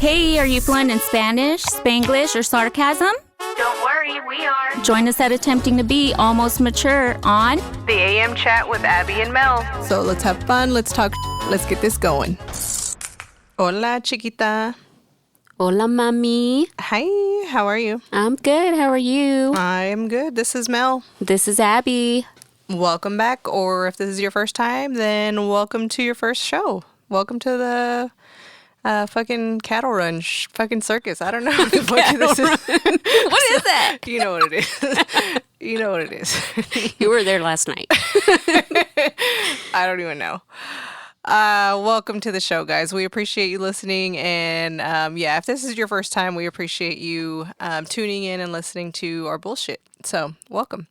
Hey, are you fluent in Spanish, Spanglish, or sarcasm? Don't worry, we are. Join us at Attempting to Be Almost Mature on The AM Chat with Abby and Mel. So let's have fun, let's talk, let's get this going. Hola, chiquita. Hola, Mami. Hi, how are you? I'm good. How are you? I am good. This is Mel. This is Abby. Welcome back, or if this is your first time, then welcome to your first show. Welcome to the fucking cattle run, fucking circus. I don't know what the fuck this is. What is that? You know what it is. You know what it is. You were there last night. I don't even know. Welcome to the show, guys. We appreciate you listening. And if this is your first time, we appreciate you tuning in and listening to our bullshit. So welcome.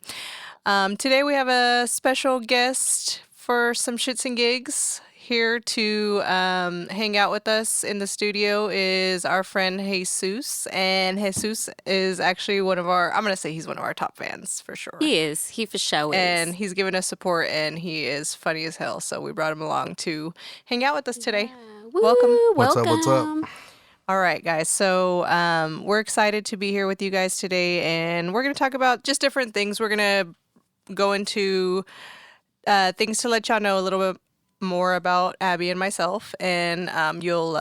Today we have a special guest for some shits and gigs. Here to hang out with us in the studio is our friend Jesus. And Jesus is actually I'm going to say he's one of our top fans for sure. He is. He for sure is. And he's given us support and he is funny as hell. So we brought him along to hang out with us today. Yeah. Woo, Welcome. What's up? All right, guys. So we're excited to be here with you guys today. And we're going to talk about just different things. We're going to go into things to let y'all know a little bit more about Abby and myself, and you'll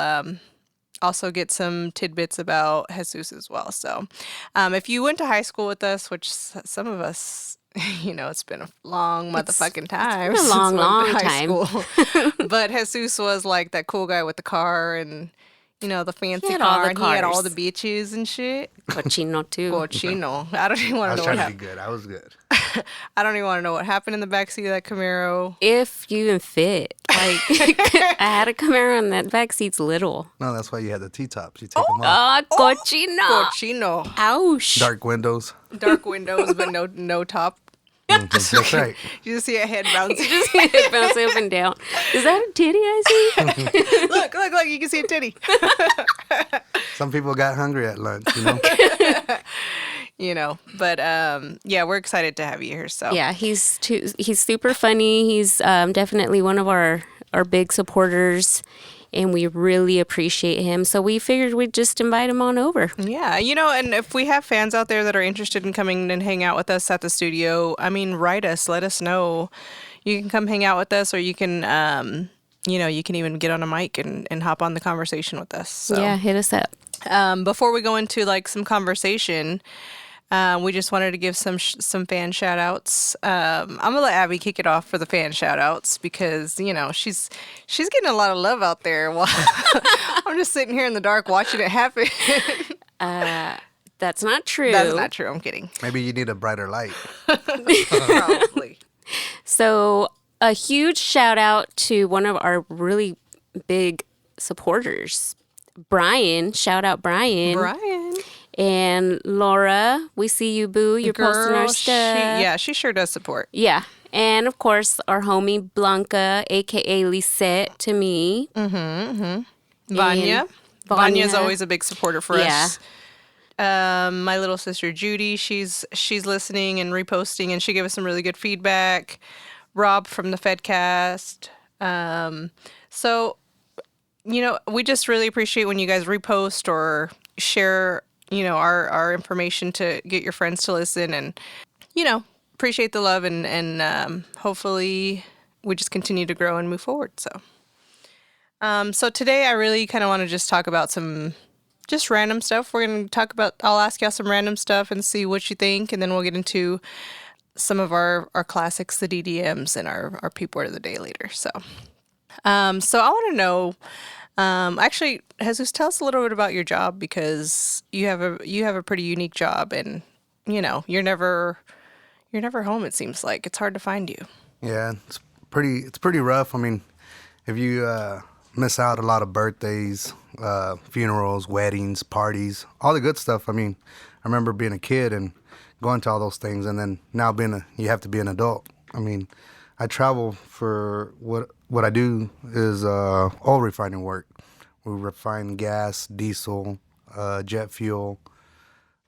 also get some tidbits about Jesus as well. So if you went to high school with us, which some of us, it's been a long motherfucking time. It's been a long time. School. But Jesus was like that cool guy with the car and the fancy He had car, all the and he had all cars. the beaches and shit. Cochino, too. Cochino. I don't even want I to was know what trying to happened. be good. I was good. I don't even want to know what happened in the backseat of that Camaro. If you even fit. Like, I had a Camaro and that back seat's little. No, that's why you had the T-tops. You take them off. Cochino. Cochino. Ouch. Dark windows. Dark windows, but no top. That's right. You just see a head bouncing. Just it bouncing up and down. Is that a titty I see? Look, you can see a titty. Some people got hungry at lunch, But we're excited to have you here. So Yeah, he's super funny. He's definitely one of our big supporters, and we really appreciate him. So we figured we'd just invite him on over. Yeah, and if we have fans out there that are interested in coming and hang out with us at the studio, write us, let us know. You can come hang out with us, or you can, you can even get on a mic and hop on the conversation with us. So. Yeah, hit us up. Before we go into some conversation, we just wanted to give some fan shout outs. I'm gonna let Abby kick it off for the fan shout outs because she's getting a lot of love out there while I'm just sitting here in the dark watching it happen. That's not true. That's not true. I'm kidding. Maybe you need a brighter light. Probably. So a huge shout out to one of our really big supporters, Brian. Shout out Brian. Brian. And Laura, we see you, boo. You're posting our stuff. She sure does support. Yeah. And, of course, our homie Blanca, a.k.a. Lisette, to me. Vanya. Vanya's always a big supporter for us. My little sister Judy, she's listening and reposting, and she gave us some really good feedback. Rob from the Fedcast. So, we just really appreciate when you guys repost or share our information to get your friends to listen, and appreciate the love, and hopefully we just continue to grow and move forward. So today I really kind of want to just talk about some just random stuff. We're going to talk about, I'll ask y'all some random stuff and see what you think, and then we'll get into some of our classics, the DDMs, and our peep word of the day later. So I want to know, actually, Jesus, tell us a little bit about your job, because you have a pretty unique job, and you're never home. It seems like it's hard to find you. Yeah, it's pretty rough. If you miss out a lot of birthdays, funerals, weddings, parties, all the good stuff. I remember being a kid and going to all those things, and then now you have to be an adult. I travel for what I do is oil refining work. We refine gas, diesel, jet fuel,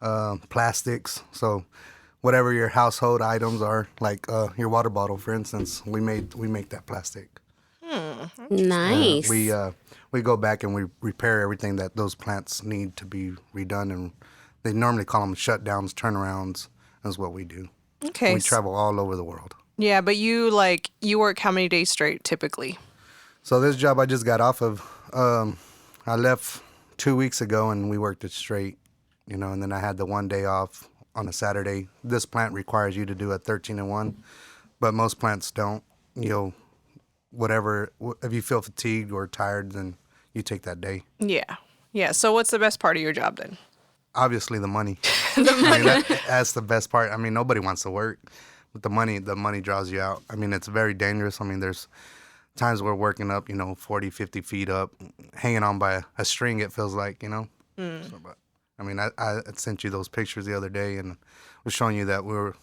plastics. So whatever your household items are, like your water bottle, for instance, we make that plastic. Nice. We we go back and we repair everything that those plants need to be redone, and they normally call them shutdowns, turnarounds. Is what we do. Okay. We travel all over the world. Yeah, but you work how many days straight typically? So this job I just got off of, I left 2 weeks ago and we worked it straight, and then I had the 1 day off on a Saturday. This plant requires you to do a 13-1, but most plants don't. Whatever, if you feel fatigued or tired, then you take that day. Yeah. Yeah. So what's the best part of your job then? Obviously the money. I mean, that's the best part. I mean, nobody wants to work, but the money draws you out. I mean, it's very dangerous. I mean, there's times we're working up, 40, 50 feet up, hanging on by a string, it feels like, So, but, I mean, I sent you those pictures the other day and was showing you that we were,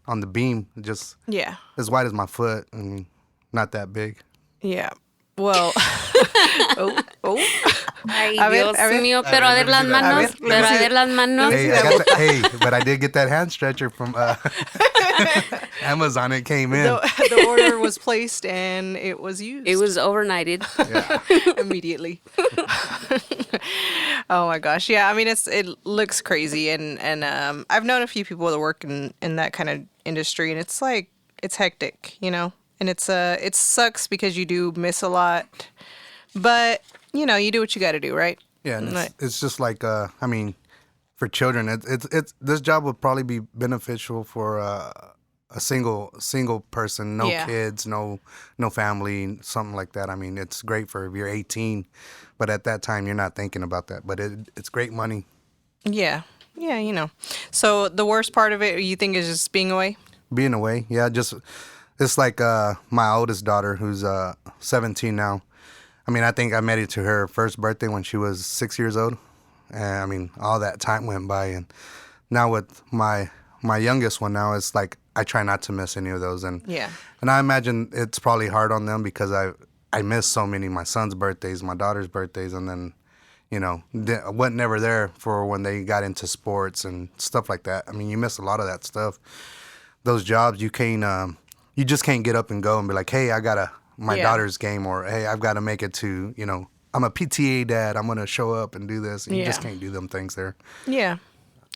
on the beam, just as wide as my foot. I mean, not that big. Yeah. Well, Ay, Dios mío, pero a ver las manos, Hey, but I did get that hand stretcher from Amazon. It came in. The order was placed and it was used. It was overnighted. Yeah. Immediately. Oh my gosh. Yeah, I mean it looks crazy and I've known a few people that work in that kind of industry, and it's hectic, And it sucks because you do miss a lot. But, you do what you got to do, right? Yeah, and it's just like for children, it's this job would probably be beneficial for a single person, no kids, no family, something like that. I mean, it's great for if you're 18, but at that time you're not thinking about that. But it's great money. Yeah. Yeah, So the worst part of it, you think, is just being away? Being away, yeah. It's like my oldest daughter, who's 17 now. I mean, I think I made it to her first birthday when she was 6 years old. And I mean, all that time went by. And now with my youngest one now, it's like I try not to miss any of those. And I imagine it's probably hard on them because I miss so many, my son's birthdays, my daughter's birthdays, and then, I wasn't never there for when they got into sports and stuff like that. I mean, you miss a lot of that stuff. Those jobs, you just can't get up and go and be like, hey, I got my daughter's game, or hey, I've got to make it to, I'm a PTA dad, I'm going to show up and do this. And you just can't do them things there. Yeah.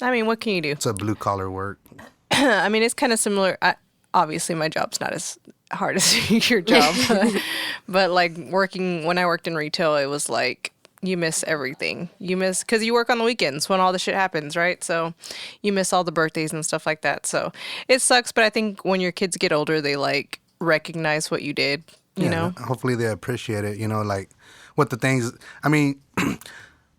I mean, what can you do? It's a blue collar work. I mean, it's kind of similar. Obviously, my job's not as hard as your job. But like when I worked in retail, it was like, you miss everything. You miss, because you work on the weekends when all the shit happens, right? So you miss all the birthdays and stuff like that. So it sucks, but I think when your kids get older, they like recognize what you did, you know? Hopefully they appreciate it, like what the things,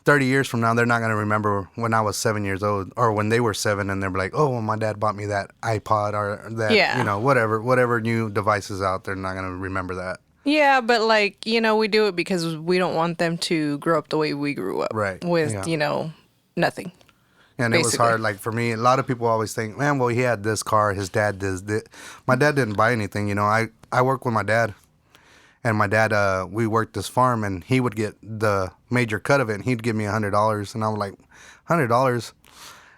30 years from now, they're not going to remember when I was 7 years old or when they were 7 and they're like, oh, well, my dad bought me that iPod or that, whatever new devices out, they're not going to remember that. Yeah, but like, we do it because we don't want them to grow up the way we grew up. Right. With, nothing. And basically. It was hard. Like for me, a lot of people always think, man, well, he had this car, his dad did this. My dad didn't buy anything, I work with my dad. And my dad, we worked this farm and he would get the major cut of it and he'd give me $100. And I was like, $100?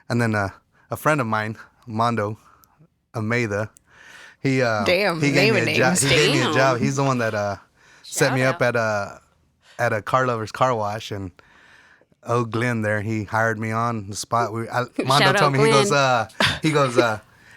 And then a friend of mine, Mondo Almeida, he gave me a job. He's the one that set me up at a car lover's car wash, and Glenn there, he hired me on the spot. Mondo told me, he goes,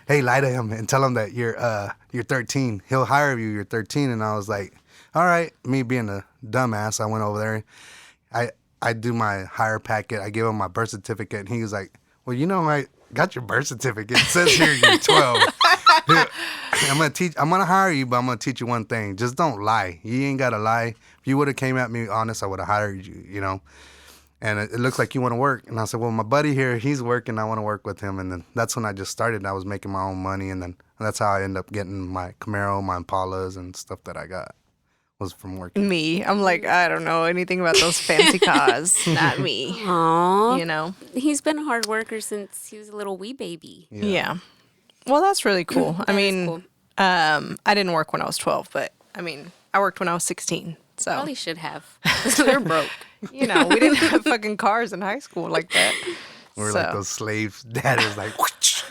hey, lie to him and tell him that you're 13. He'll hire you. You're 13. And I was like, all right. Me being a dumbass, I went over there. I do my hire packet. I give him my birth certificate, and he was like, well, I got your birth certificate. It says here you're 12. I'm gonna hire you, but I'm gonna teach you one thing. Just don't lie. You ain't gotta lie. If you would have came at me honest, I would have hired you, And it looks like you want to work. And I said, well, my buddy here, he's working. I want to work with him. And then that's when I just started. I was making my own money. And then that's how I ended up getting my Camaro, my Impalas, and stuff that I got was from working. Me. I'm like, I don't know anything about those fancy cars. Not me. Aww. He's been a hard worker since he was a little wee baby. Yeah. Well, that's really cool. Cool. I didn't work when I was 12, but I worked when I was 16. So probably should have. They're broke. We didn't have fucking cars in high school like that. We were like those slaves. Dad was like,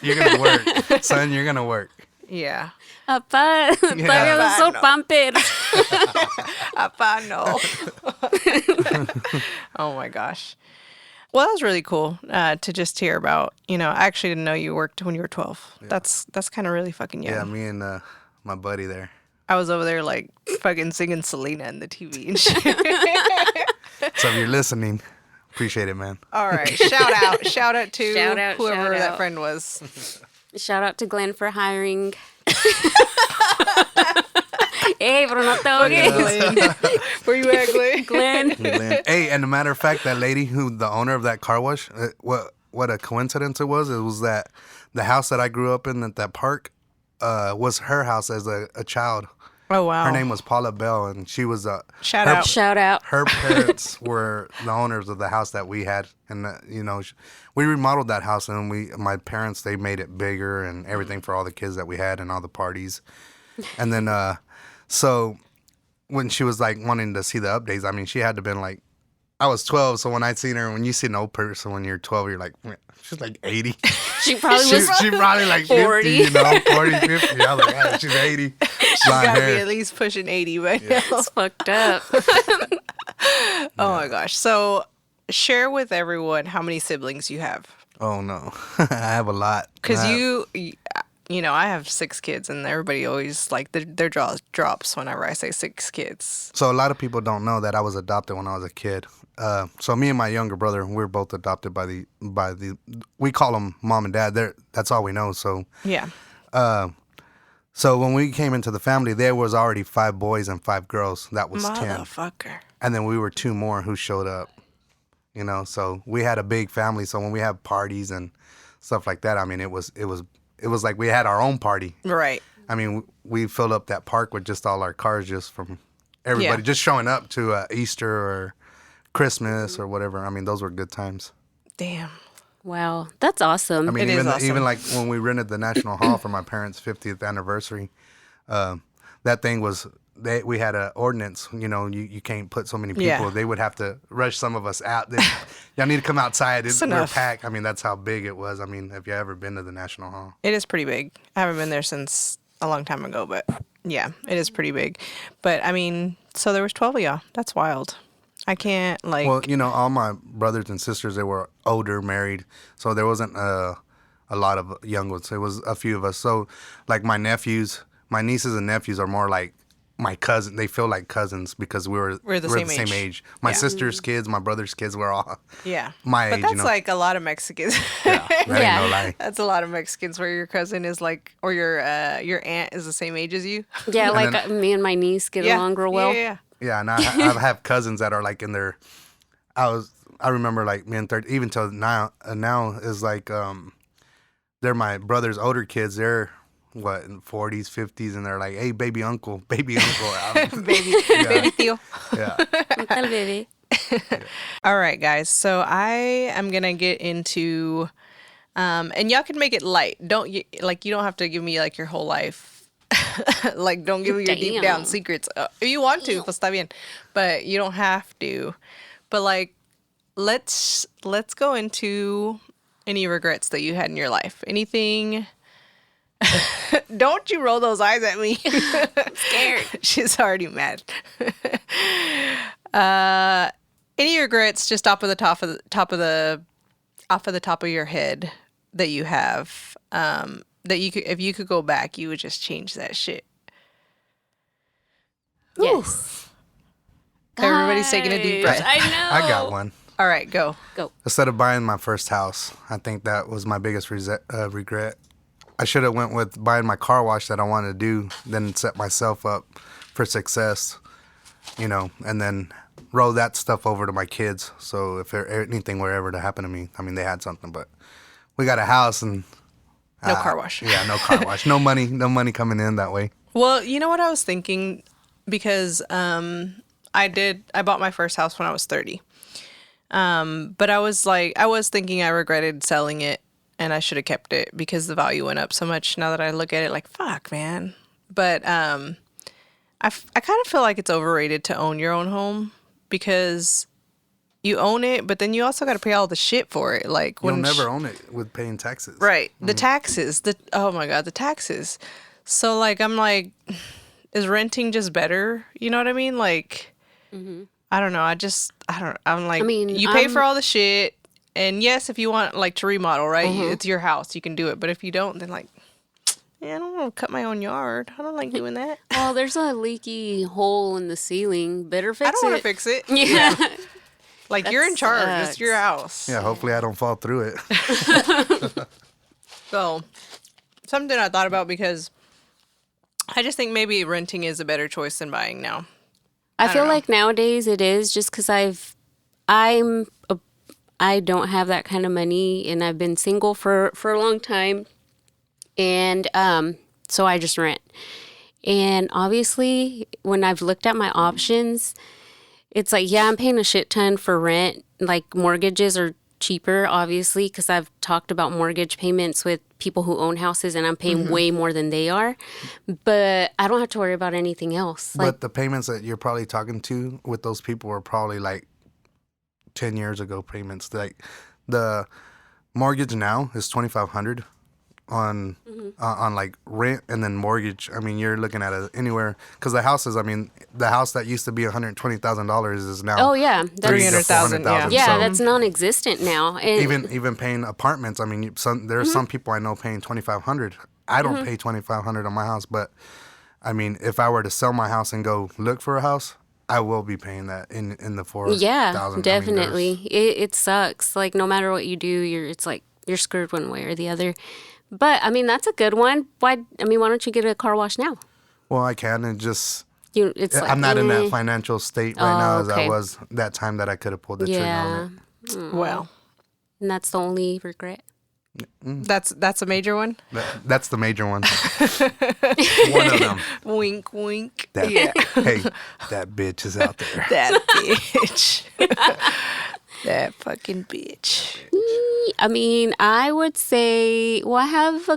you're going to work. Son, you're going to work. Yeah. Papá, todavía uso Pampers. Appa, no. Oh my gosh. Well, that was really cool to just hear about. I actually didn't know you worked when you were 12. Yeah. That's kind of really fucking young. Yeah, me and my buddy there. I was over there like fucking singing Selena in the TV and shit. So if you're listening, appreciate it, man. All right. Shout out to whoever that friend was. Shout out to Glenn for hiring. Hey, pero no te ahogues. Where you at, Glenn? Glenn. Hey, and a matter of fact, that lady the owner of that car wash, what a coincidence it was. It was that the house that I grew up in at that park was her house as a child. Oh, wow. Her name was Paula Bell, and she was Shout out. Her parents were the owners of the house that we had, and we remodeled that house, and my parents, they made it bigger and everything for all the kids that we had and all the parties, and then so when she was like wanting to see the updates, I mean, she had to been like, I was 12, so when I seen her, when you see an old person when you're 12, you're like, she's like 80. She probably was she probably like 40. 50, 40, 50. I was like, oh, she's 80. She's got to be at least pushing 80 right now. It's fucked up. Oh my gosh. So share with everyone how many siblings you have. Oh no, I have a lot. Because I have 6 kids, and everybody always like their jaw drops whenever I say 6 kids. So a lot of people don't know that I was adopted when I was a kid. So me and my younger brother, we were both adopted by the we call them mom and dad. That's all we know. So yeah. So when we came into the family, there was already 5 boys and 5 girls. That was 10. Motherfucker. And then we were 2 more who showed up. So we had a big family. So when we had parties and stuff like that, I mean, it was like we had our own party. Right. I mean, we filled up that park with just all our cars, just from everybody just showing up to Easter or Christmas or whatever. I mean, those were good times. Damn. Wow, that's awesome. I mean, It is awesome. even like when we rented the National Hall for my parents' 50th anniversary, that thing was, we had an ordinance, you can't put so many people. Yeah. They would have to rush some of us out. Y'all need to come outside. We're packed. I mean, that's how big it was. I mean, have you ever been to the National Hall? It is pretty big. I haven't been there since a long time ago, but yeah, it is pretty big. But I mean, so there was 12 of y'all. That's wild. I can't Well, all my brothers and sisters, they were older, married, so there wasn't a lot of young ones. It was a few of us. So, like my nieces and nephews are more like my cousin. They feel like cousins because we're the same age. My sister's kids, my brother's kids, we're all my age. But that's like a lot of Mexicans. Yeah, that ain't no lie. That's a lot of Mexicans where your cousin is like, or your aunt is the same age as you. Yeah, like me and my niece get along real well. Yeah. Yeah, and I have cousins that are like in their. I remember like me and 30, even till now is like they're my brother's older kids. They're what, in 40s, 50s, and they're like, hey, baby uncle. baby tío. Yeah. Baby. All right, guys. So I am gonna get into, and y'all can make it light. You don't have to give me like your whole life. Like, don't give me your deep down secrets. If you want to, pues está bien. But you don't have to. But like, let's go into any regrets that you had in your life. Anything. Don't you roll those eyes at me. I'm scared. She's already mad. Any regrets just off of the top of your head that you have, that you could, if you could go back, you would just change that shit. Yes. Everybody's taking a deep breath. I know. I got one. All right, go. Instead of buying my first house, I think that was my biggest regret. I should have went with buying my car wash that I wanted to do, then set myself up for success, and then roll that stuff over to my kids. So if anything were ever to happen to me, I mean, they had something, but we got a house and no car wash. Yeah, no car wash. No money coming in that way. Well, you know what I was thinking? Because I bought my first house when I was 30. But I was thinking I regretted selling it and I should have kept it because the value went up so much. Now that I look at it, like, fuck, man. But I kind of feel like it's overrated to own your own home because you own it, but then you also got to pay all the shit for it. Like, you'll never own it with paying taxes. Right. The taxes. Oh my God, the taxes. So like, I'm like, is renting just better? You know what I mean? Like, I don't know. I'm like, I mean, you pay for all the shit. And yes, if you want like to remodel, right? It's your house. You can do it. But if you don't, then like, yeah, I don't want to cut my own yard. I don't like doing that. Well, there's a leaky hole in the ceiling. Better fix it. I don't want to fix it. Yeah. Like, you're in charge. It's your house. Yeah, hopefully I don't fall through it. So, something I thought about because I just think maybe renting is a better choice than buying now. I feel like nowadays it is just because I don't have that kind of money, and I've been single for a long time, and so I just rent. And obviously, when I've looked at my options, it's like, yeah, I'm paying a shit ton for rent. Like, mortgages are cheaper, obviously, because I've talked about mortgage payments with people who own houses, and I'm paying way more than they are. But I don't have to worry about anything else. But the payments that you're probably talking to with those people were probably like 10 years ago payments. Like, the mortgage now is $2,500 on like rent, and then mortgage. I mean, you're looking at anywhere, because the houses. I mean, the house that used to be $120,000 is now that's $300,000. Yeah, So that's non-existent now. And even paying apartments. I mean, there's some people I know paying $2,500. I don't pay $2,500 on my house, but I mean, if I were to sell my house and go look for a house, I will be paying that in the $4,000. yeah, definitely. It sucks. Like, no matter what you do, it's like you're screwed one way or the other. But I mean, that's a good one. Why don't you get a car wash now? Well, I can, and just I'm not in that financial state right now as I okay. was that time that I could have pulled the trigger on it. Well, and that's the only regret. that's a major one. That's the major one. One of them. Wink, wink. Hey, that bitch is out there. That bitch. That fucking bitch. I mean, I would say, well, I have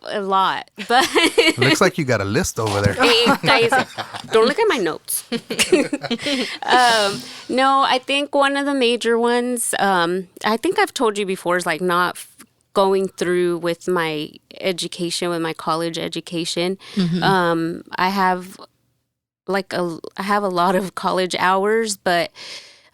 a lot, but Looks like you got a list over there. hey, guys, don't look at my notes. No, I think one of the major ones, I think I've told you before, is like not going through with my education, with my college education. I have a lot of college hours, but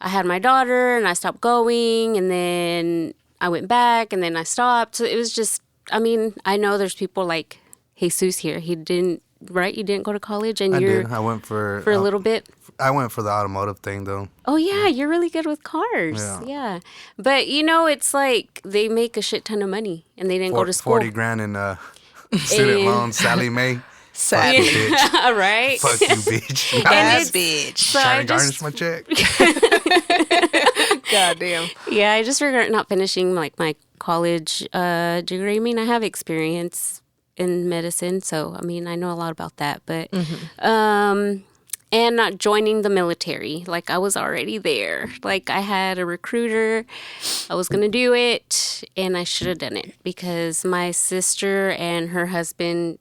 I had my daughter and I stopped going, and then I went back and then I stopped. So it was just, I mean, I know there's people like Jesus here. He didn't, right? You didn't go to college, and I did. I went for a little bit. I went for the automotive thing though. Oh yeah, you're really good with cars. Yeah. But it's like they make a shit ton of money and they didn't go to school. 40 grand in student loans, Sally Mae. Sad bitch. Right? Fuck you, bitch. Bad bitch. So Trying to garnish my check. Goddamn. Yeah, I just regret not finishing like my college degree. I mean, I have experience in medicine, so I mean, I know a lot about that. But and not joining the military. Like, I was already there. Like, I had a recruiter. I was gonna do it, and I should have done it because my sister and her husband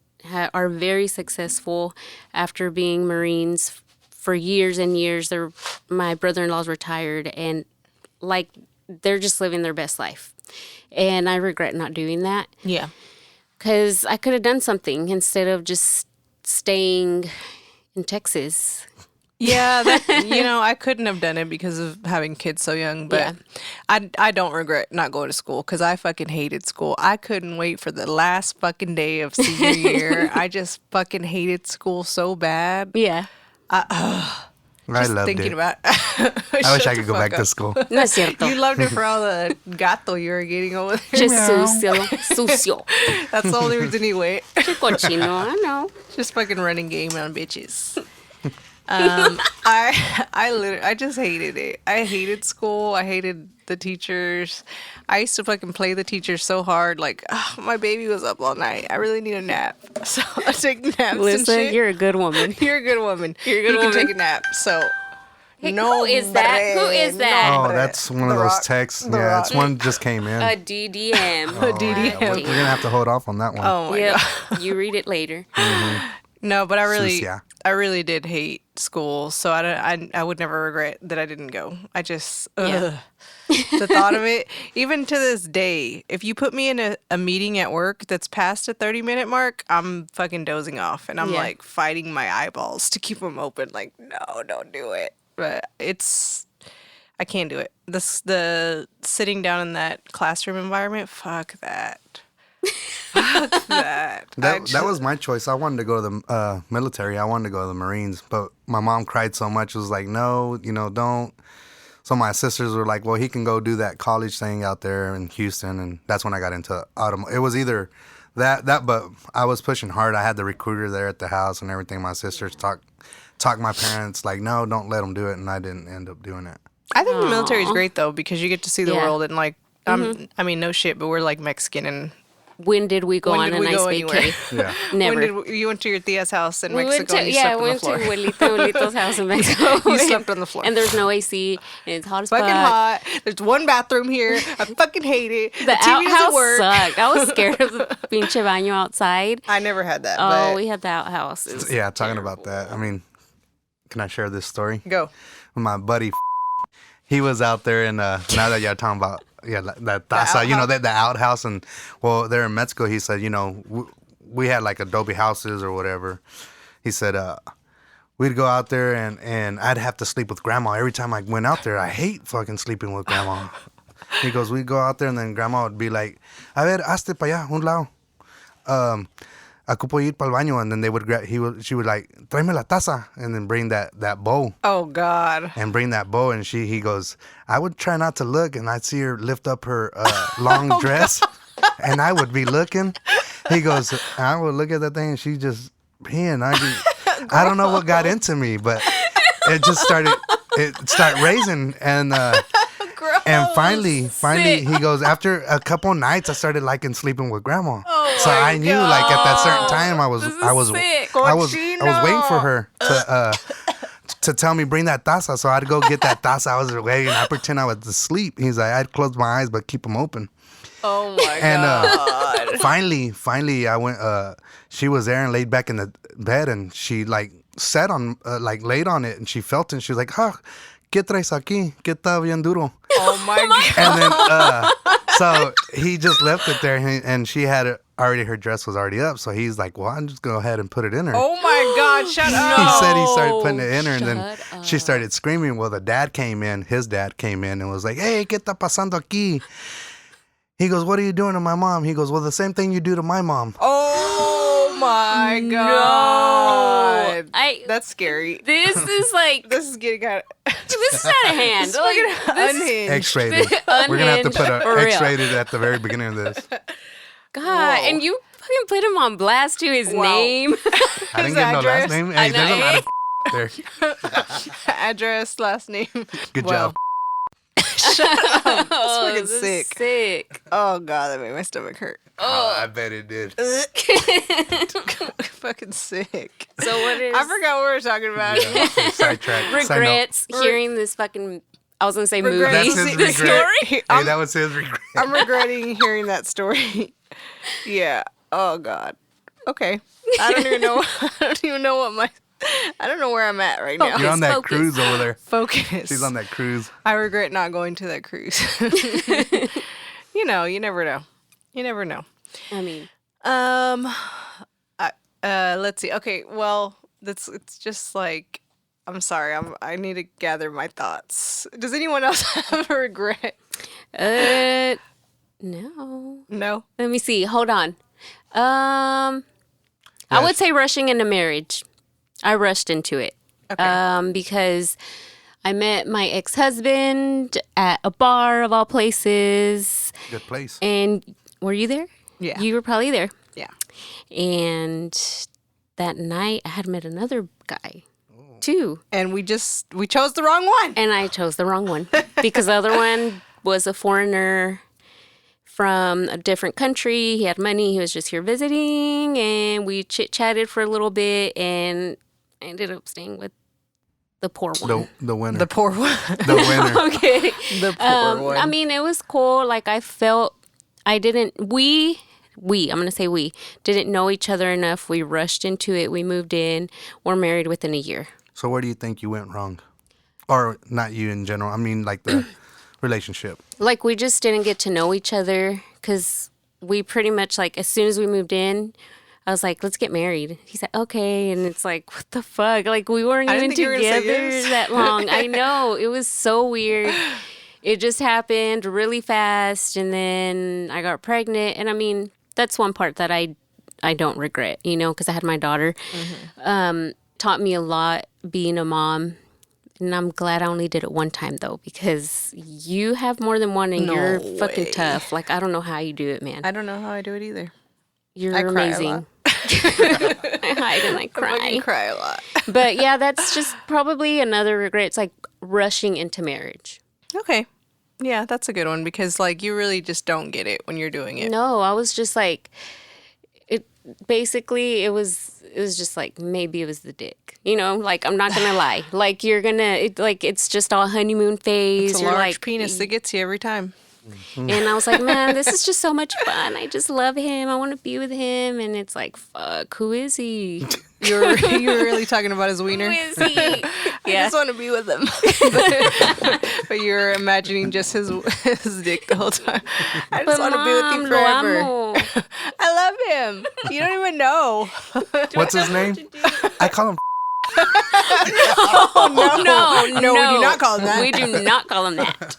are very successful after being Marines for years and years. My brother-in-law's retired, and like, they're just living their best life. And I regret not doing that. Yeah. Because I could have done something instead of just staying in Texas. Yeah, I couldn't have done it because of having kids so young, but Yeah. I don't regret not going to school because I fucking hated school. I couldn't wait for the last fucking day of senior year. I just fucking hated school so bad. Yeah. I Just loved thinking it. about I wish I could go back to school. No es cierto. You loved it for all the gato you were getting over there. Just sucio. That's the only reason he went. Cochino, I know. Just fucking running game on bitches. I just hated it. I hated school. I hated the teachers. I used to fucking play the teachers so hard. Like, my baby was up all night. I really need a nap. So I take naps and Listen, shit. you're a good woman. You're a good woman. You're a good you woman. can take a nap. So. Hey, who is that? Who is that? Oh, that's one of those texts. Yeah, it's one just came in. A DDM. DDM. We're gonna have to hold off on that one. Oh my Yep. god. You read it later. No, but I Sucia. really did hate school, so I would never regret that I didn't go. I just, the thought of it, even to this day, if you put me in a meeting at work that's past a 30-minute mark, I'm fucking dozing off, and I'm like fighting my eyeballs to keep them open. Like, no, don't do it. But I can't do it. The sitting down in that classroom environment, fuck that. Fuck that. That was my choice. I wanted to go to the military. I wanted to go to the Marines, but my mom cried so much. It was like, no, don't. So my sisters were like, well, he can go do that college thing out there in Houston, and that's when I got into automotive. It was either that, but I was pushing hard. I had the recruiter there at the house and everything. My sisters talked my parents like, no, don't let them do it, and I didn't end up doing it. I think the military is great though, because you get to see the world, and like, I mean, no shit, but we're like Mexican, and when did we go on a nice vacation? Yeah. Never. You went to your tia's house in Mexico? We went to Abuelito's house in Mexico. You slept on the floor. And there's no AC, and it's hot as fuck. Fucking hot. There's one bathroom here. I fucking hate it. The TV doesn't outhouse work. sucked. I was scared of the pinche baño outside. I never had that. Oh, but we had the outhouse. Yeah, talking about that. I mean, can I share this story? Go. My buddy, he was out there, and now that y'all talking about that taza, the outhouse, and well, there in Mexico, he said, we had like adobe houses or whatever. He said, we'd go out there and I'd have to sleep with grandma every time I went out there. I hate fucking sleeping with grandma. He goes, we'd go out there and then grandma would be like, a ver, hazte pa allá, un lado. Ocupo ir pa'l baño, and then she would like, tráeme la taza, and then bring that bowl. Oh God. And bring that bowl, and he goes, I would try not to look, and I'd see her lift up her long dress, and I would be looking. He goes, I would look at that thing, and she just peeing. I don't know what got into me, but it started raising, and and finally, he goes, after a couple nights, I started liking sleeping with grandma. Oh so I knew, like at that certain time, I was waiting for her to tell me bring that taza. So I'd go get that taza. I was waiting. I pretend I was asleep. He's like, I'd close my eyes but keep them open. Oh my God. And finally, I went. She was there and laid back in the bed, and she like sat on, laid on it, and she felt it. And she was like, ¿Qué traes aquí? ¿Qué está bien duro? Oh my God. And then, so he just left it there, and she had it already. Her dress was already up, so he's like, "Well, I'm just gonna go ahead and put it in her." Oh my God! Shut up. He said he started putting it in her, and then she started screaming. Well, his dad came in and was like, "Hey, ¿qué está pasando aquí?" He goes, "What are you doing to my mom?" He goes, "Well, the same thing you do to my mom." Oh my God! That's scary. This is like This is getting out. this is out of hand. Like, Unhinged. X-rated. We're gonna have to put For an real. X-rated at the very beginning of this. God, Whoa. and you fucking put him on blast to his name. I didn't get no last address? name. Hey, there's a lot of there. Address, last name. Good Well, job. Shut up. That's Oh, fucking this is sick. sick. Oh God, that made my stomach hurt. Oh, I bet it did. Fucking sick. So what is I forgot what we were talking about. Yeah. Sidetrack. regrets hearing this fucking? I was gonna say Regret. movie. That's his This regret. story. Hey, that was his regret. I'm regretting hearing that story. Yeah. Oh God. Okay. I don't even know. I don't know where I'm at right now. You're on that Focus. cruise over there. Focus. She's on that cruise. I regret not going to that cruise. You never know. You never know. I mean, Let's see. Okay, well, it's just like, I'm sorry. I need to gather my thoughts. Does anyone else have a regret? no. No. Let me see. Hold on. I would say rushing into marriage. I rushed into it. Okay. Because I met my ex-husband at a bar of all places. Good place. And were you there? Yeah. You were probably there. Yeah. And that night I had met another guy too. And we chose the wrong one. And I chose the wrong one because the other one was a foreigner from a different country. He had money. He was just here visiting, and we chit-chatted for a little bit, and I ended up staying with the poor one. The winner. The poor one. The winner. Okay. The poor one. I mean, it was cool. Like, I felt we I'm going to say we, didn't know each other enough. We rushed into it. We moved in. We're married within a year. So where do you think you went wrong? Or not you in general. I mean, like the relationship. Like, we just didn't get to know each other because we pretty much, like, as soon as we moved in, I was like, let's get married. He said, okay. And it's like, what the fuck? Like, we weren't even together that long. I know. It was so weird. It just happened really fast. And then I got pregnant. And I mean, that's one part that I don't regret, you know, because I had my daughter. Taught me a lot being a mom. And I'm glad I only did it one time, though, because you have more than one and you're fucking tough. Like, I don't know how you do it, man. I don't know how I do it either. You're I cry amazing. a lot. I hide and I cry. I fucking cry a lot. But yeah, that's just probably another regret. It's like rushing into marriage. Okay. Yeah, that's a good one because, like, you really just don't get it when you're doing it. No, I was just like, it was just like, maybe it was the dick. You know, like, I'm not going to lie. Like, it's just all honeymoon phase. It's a You're large like, penis that gets you every time. And I was like, man, this is just so much fun. I just love him. I want to be with him. And it's like, fuck, who is he? You're really talking about his wiener? Who is he? I just want to be with him. But you're imagining just his dick the whole time. I just want to be with you forever. I love him. You don't even know. What's his name? I call him. No, we do not call him that. We do not call him that.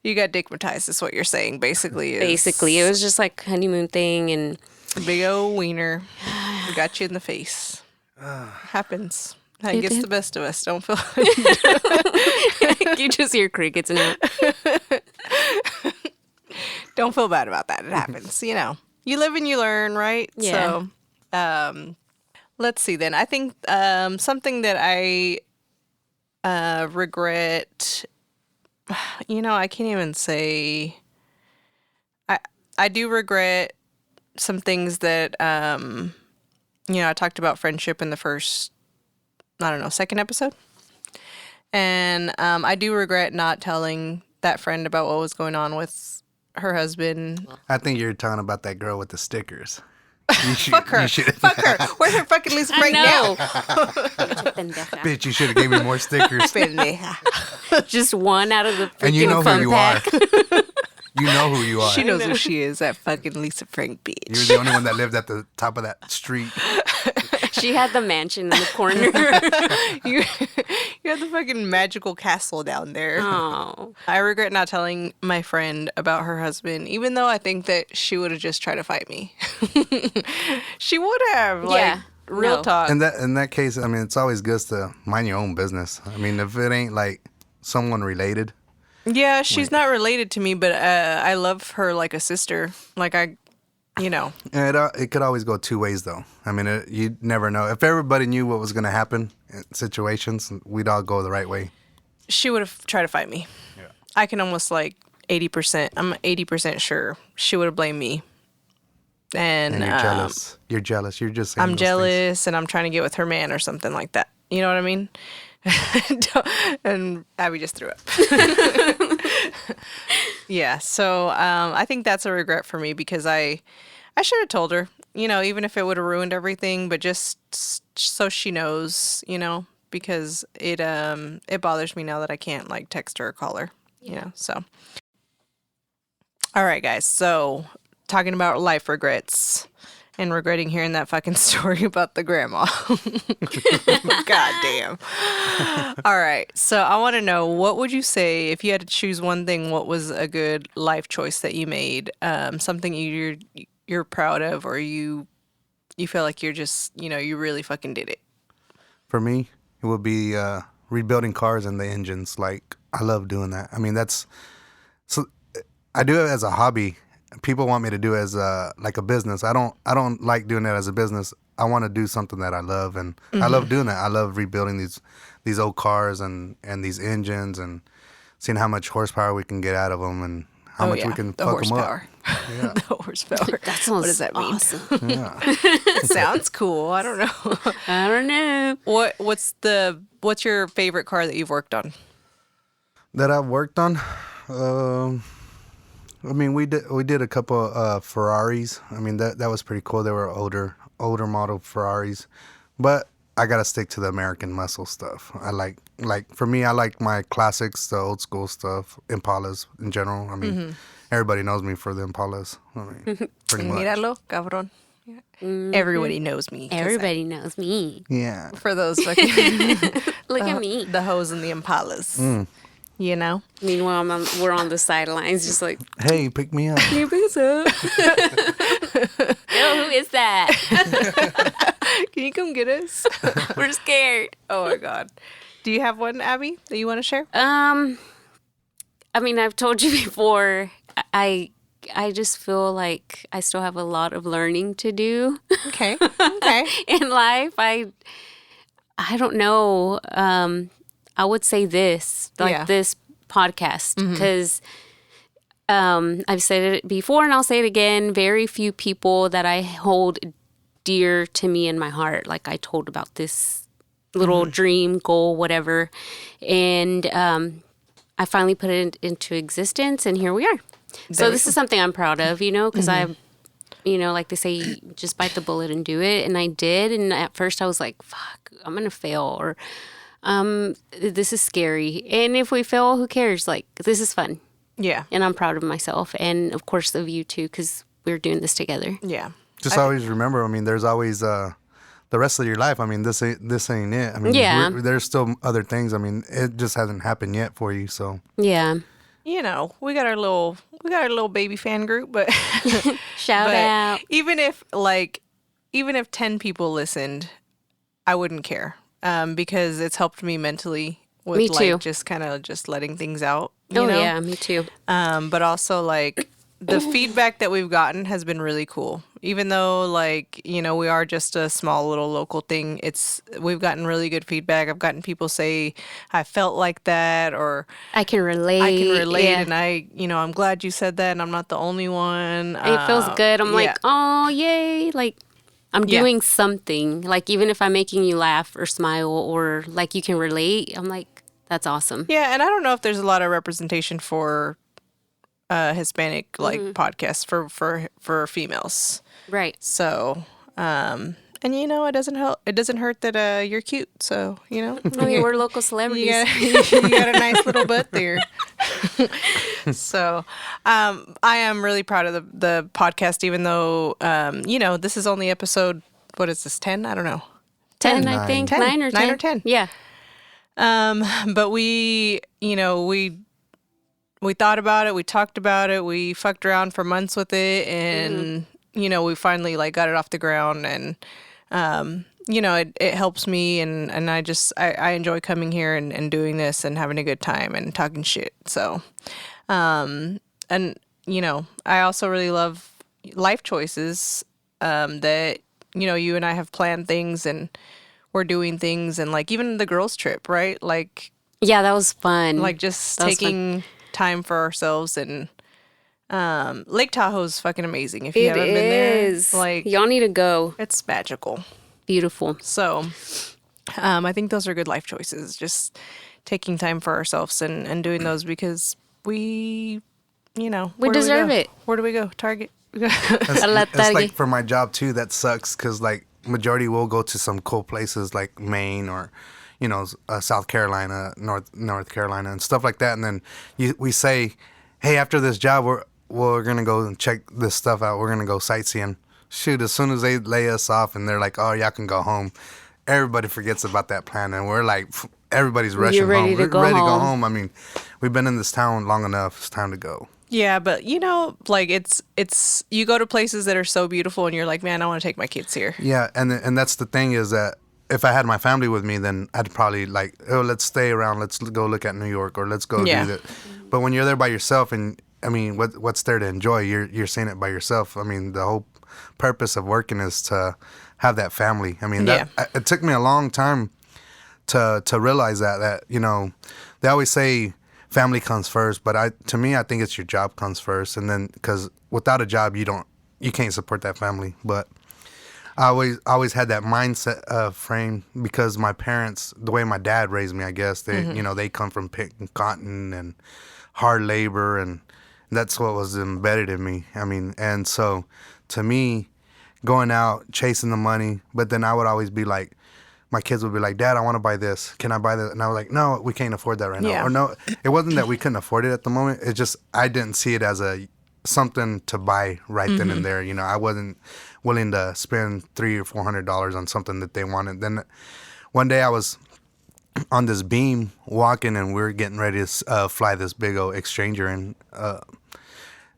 You got dickmatized is what you're saying, basically. Basically, it was just like honeymoon thing and a big old wiener got you in the face. Happens. That It gets did. the best of us. Don't feel. you just hear crickets now. Don't feel bad about that. It happens. You know, you live and you learn, right? Yeah. So, let's see. Then I think something that I regret. You know, I can't even say. I do regret some things that you know, I talked about friendship in the first, I don't know, second episode. And I do regret not telling that friend about what was going on with her husband. I think you're talking about that girl with the stickers. Fuck her. Fuck her. Where's her fucking Lisa Frank now? Bitch, you should have gave me more stickers. Pendeja. Just one out of the freaking And you know fun who you pack. are. You know who you are. She knows who she is, that fucking Lisa Frank bitch. You're the only one that lived at the top of that street. She had the mansion in the corner. you had the fucking magical castle down there. Oh. I regret not telling my friend about her husband, even though I think that she would have just tried to fight me. She would have. Like, Yeah. real No. talk. In that case, I mean, it's always good to mind your own business. I mean, if it ain't like someone related. Yeah, she's not related to me, but I love her like a sister. Like you know. And it could always go two ways, though. I mean, you never know. If everybody knew what was going to happen in situations, we'd all go the right way. She would have tried to fight me. Yeah. I can almost like 80%. I'm 80% sure she would have blamed me. And you're jealous. You're jealous. You're just saying I'm those jealous and I'm trying to get with her man or something like that. You know what I mean? And Abby just threw up. Yeah, so I think that's a regret for me because I should have told her, you know, even if it would have ruined everything, but just so she knows, you know, because it bothers me now that I can't like text her or call her, you know. So, all right, guys. So talking about life regrets. And regretting hearing that fucking story about the grandma. God damn. All right. So I want to know, what would you say if you had to choose one thing, what was a good life choice that you made? Something you're proud of, or you feel like you're just, you know, you really fucking did it. For me, it would be rebuilding cars and the engines. Like, I love doing that. I mean, so I do it as a hobby. People want me to do it as like a business. I don't like doing it as a business. I want to do something that I love, and I love doing that. I love rebuilding these old cars and these engines and seeing how much horsepower we can get out of them and how much we can fuck them up. Yeah. The horsepower. That sounds What does that mean? awesome. Yeah. Sounds cool. I don't know. I don't know. What's your favorite car that you've worked on? That I've worked on, I mean, we did a couple Ferraris. I mean, that was pretty cool. They were older model Ferraris, but I gotta stick to the American muscle stuff. I like for me, I like my classics, the old school stuff, Impalas in general. I mean, everybody knows me for the Impalas. I mean, pretty much. Míralo, cabrón. Everybody knows me. Everybody knows me. Yeah. For those fucking Look at me. the hoes and the Impalas. You know? Meanwhile, we're on the sidelines just like, Hey, pick me up. hey, pick us up. Yo, who is that? Can you come get us? We're scared. Oh my God. Do you have one, Abby, that you want to share? I mean, I've told you before, I just feel like I still have a lot of learning to do. Okay. Okay. In life. I don't know. I would say this, this podcast, because I've said it before and I'll say it again. Very few people that I hold dear to me in my heart, like I told about this little dream, goal, whatever. And I finally put it into existence, and here we are. So this is something I'm proud of, because I, like they say, just bite the bullet and do it. And I did. And at first I was like, fuck, I'm going to fail, or this is scary. And if we fail, who cares? Like, this is fun. Yeah. And I'm proud of myself. And of course of you too, because we're doing this together. Yeah. Just always remember, I mean, there's always the rest of your life. I mean, this ain't it. I mean, there's still other things. I mean, it just hasn't happened yet for you. So yeah, we got our little baby fan group, but shout out. Even if 10 people listened, I wouldn't care, because it's helped me mentally with me too. just kind of just letting things out. Yeah, me too. But also the feedback that we've gotten has been really cool. Even though we are just a small little local thing, we've gotten really good feedback. I've gotten people say I felt like that, or I can relate. Yeah. And I'm glad you said that, and I'm not the only one. It feels good. I'm like, oh yay, like I'm doing something. Like even if I'm making you laugh or smile, or like you can relate, I'm like, that's awesome. Yeah, and I don't know if there's a lot of representation for Hispanic podcasts for females. Right. So, and it doesn't help. It doesn't hurt that you're cute. So, we're local celebrities. You got a nice little butt there. So, I am really proud of the podcast, even though this is only episode. What is this? 10? I don't know. 10, I think. 10. 9 or 10. 9 or 10. Yeah. But we thought about it, we talked about it, we fucked around for months with it, and we finally got it off the ground, and it helps me, and I enjoy coming here and doing this and having a good time and talking shit. So I also really love life choices, that you and I have planned things, and we're doing things, and even the girls trip, right? Yeah, that was fun. Just taking time for ourselves, and Lake Tahoe's fucking amazing. If you haven't been there, y'all need to go. It's magical, beautiful. So I think those are good life choices, just taking time for ourselves and doing those, because we deserve it. Where do we go? Target. It's like for my job too, that sucks, because majority will go to some cool places like Maine or South Carolina, North Carolina, and stuff like that. And then we say, hey, after this job, we're gonna go and check this stuff out. We're gonna go sightseeing. Shoot, as soon as they lay us off and they're like, oh, y'all can go home, everybody forgets about that plan, and we're like, everybody's rushing home. We're ready to go home. I mean, we've been in this town long enough. It's time to go. Yeah, but it's you go to places that are so beautiful, and you're like, man, I want to take my kids here. Yeah, and that's the thing, is that if I had my family with me, then I'd probably let's stay around, let's go look at New York, or let's go do that. But when you're there by yourself, and I mean, what's there to enjoy? You're seeing it by yourself. I mean, the whole purpose of working is to have that family. I mean, it took me a long time to realize that they always say family comes first, but to me, I think it's your job comes first, and then, because without a job, you can't support that family. But I always had that mindset frame, because my parents, the way my dad raised me, I guess they they come from picking cotton and hard labor, and That's what was embedded in me. I mean, and so to me, going out, chasing the money, but then I would always be like, my kids would be like, Dad, I want to buy this. Can I buy that? And I was like, no, we can't afford that right now. Or no, it wasn't that we couldn't afford it at the moment. It's just I didn't see it as something to buy right then and there. You know, I wasn't willing to spend $300 or $400 on something that they wanted. Then one day I was on this beam walking, and we were getting ready to fly this big old exchanger, and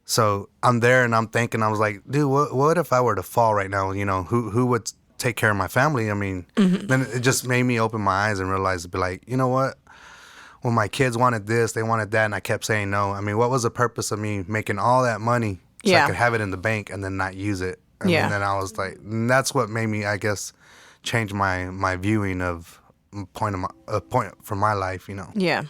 so I'm there and I'm thinking, I was like, dude, what if I were to fall right now? You know, who would take care of my family? I mean, then it just made me open my eyes and realize, be like, you know what? When my kids wanted this, they wanted that, and I kept saying no. I mean, what was the purpose of me making all that money so I could have it in the bank and then not use it? And then I was like, and that's what made me, I guess, change my viewing of a point for my life, you know. Yeah.